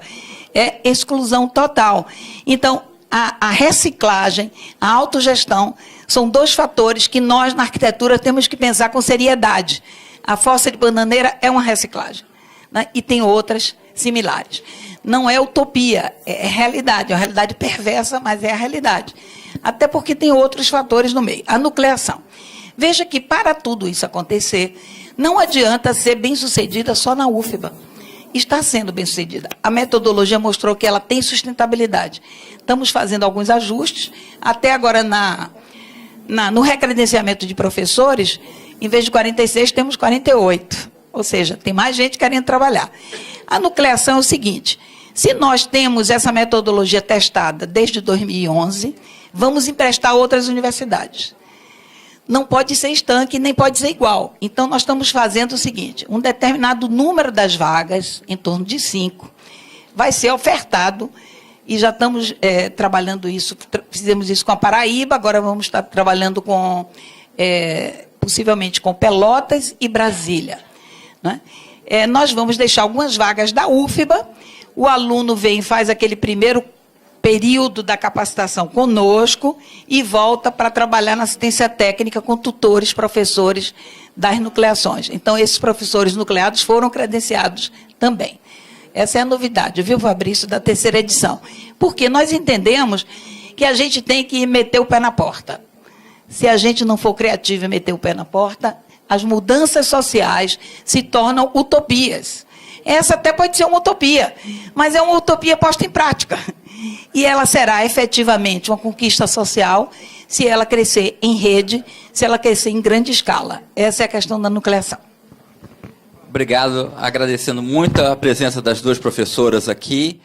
S3: é exclusão total. Então, a reciclagem, a autogestão, são 2 fatores que nós, na arquitetura, temos que pensar com seriedade. A fossa de bananeira é uma reciclagem, né? E tem outras similares. Não é utopia, é realidade, é uma realidade perversa, mas é a realidade. Até porque tem outros fatores no meio. A nucleação. Veja que, para tudo isso acontecer, não adianta ser bem-sucedida só na UFBA. Está sendo bem-sucedida. A metodologia mostrou que ela tem sustentabilidade. Estamos fazendo alguns ajustes. Até agora, no recredenciamento de professores, em vez de 46, temos 48. Ou seja, tem mais gente querendo trabalhar. A nucleação é o seguinte: se nós temos essa metodologia testada desde 2011, vamos emprestar a outras universidades. Não pode ser estanque, nem pode ser igual. Então, nós estamos fazendo o seguinte: um determinado número das vagas, em torno de 5, vai ser ofertado e já estamos trabalhando isso, fizemos isso com a Paraíba, agora vamos estar trabalhando com, possivelmente com Pelotas e Brasília. Né? Nós vamos deixar algumas vagas da UFBA, o aluno vem e faz aquele primeiro período da capacitação conosco e volta para trabalhar na assistência técnica com tutores, professores das nucleações. Então, esses professores nucleados foram credenciados também. Essa é a novidade, viu, Fabrício, da terceira edição. Porque nós entendemos que a gente tem que meter o pé na porta. Se a gente não for criativo e meter o pé na porta, as mudanças sociais se tornam utopias. Essa até pode ser uma utopia, mas é uma utopia posta em prática. E ela será efetivamente uma conquista social se ela crescer em rede, se ela crescer em grande escala. Essa é a questão da nucleação.
S1: Obrigado, agradecendo muito a presença das duas professoras aqui.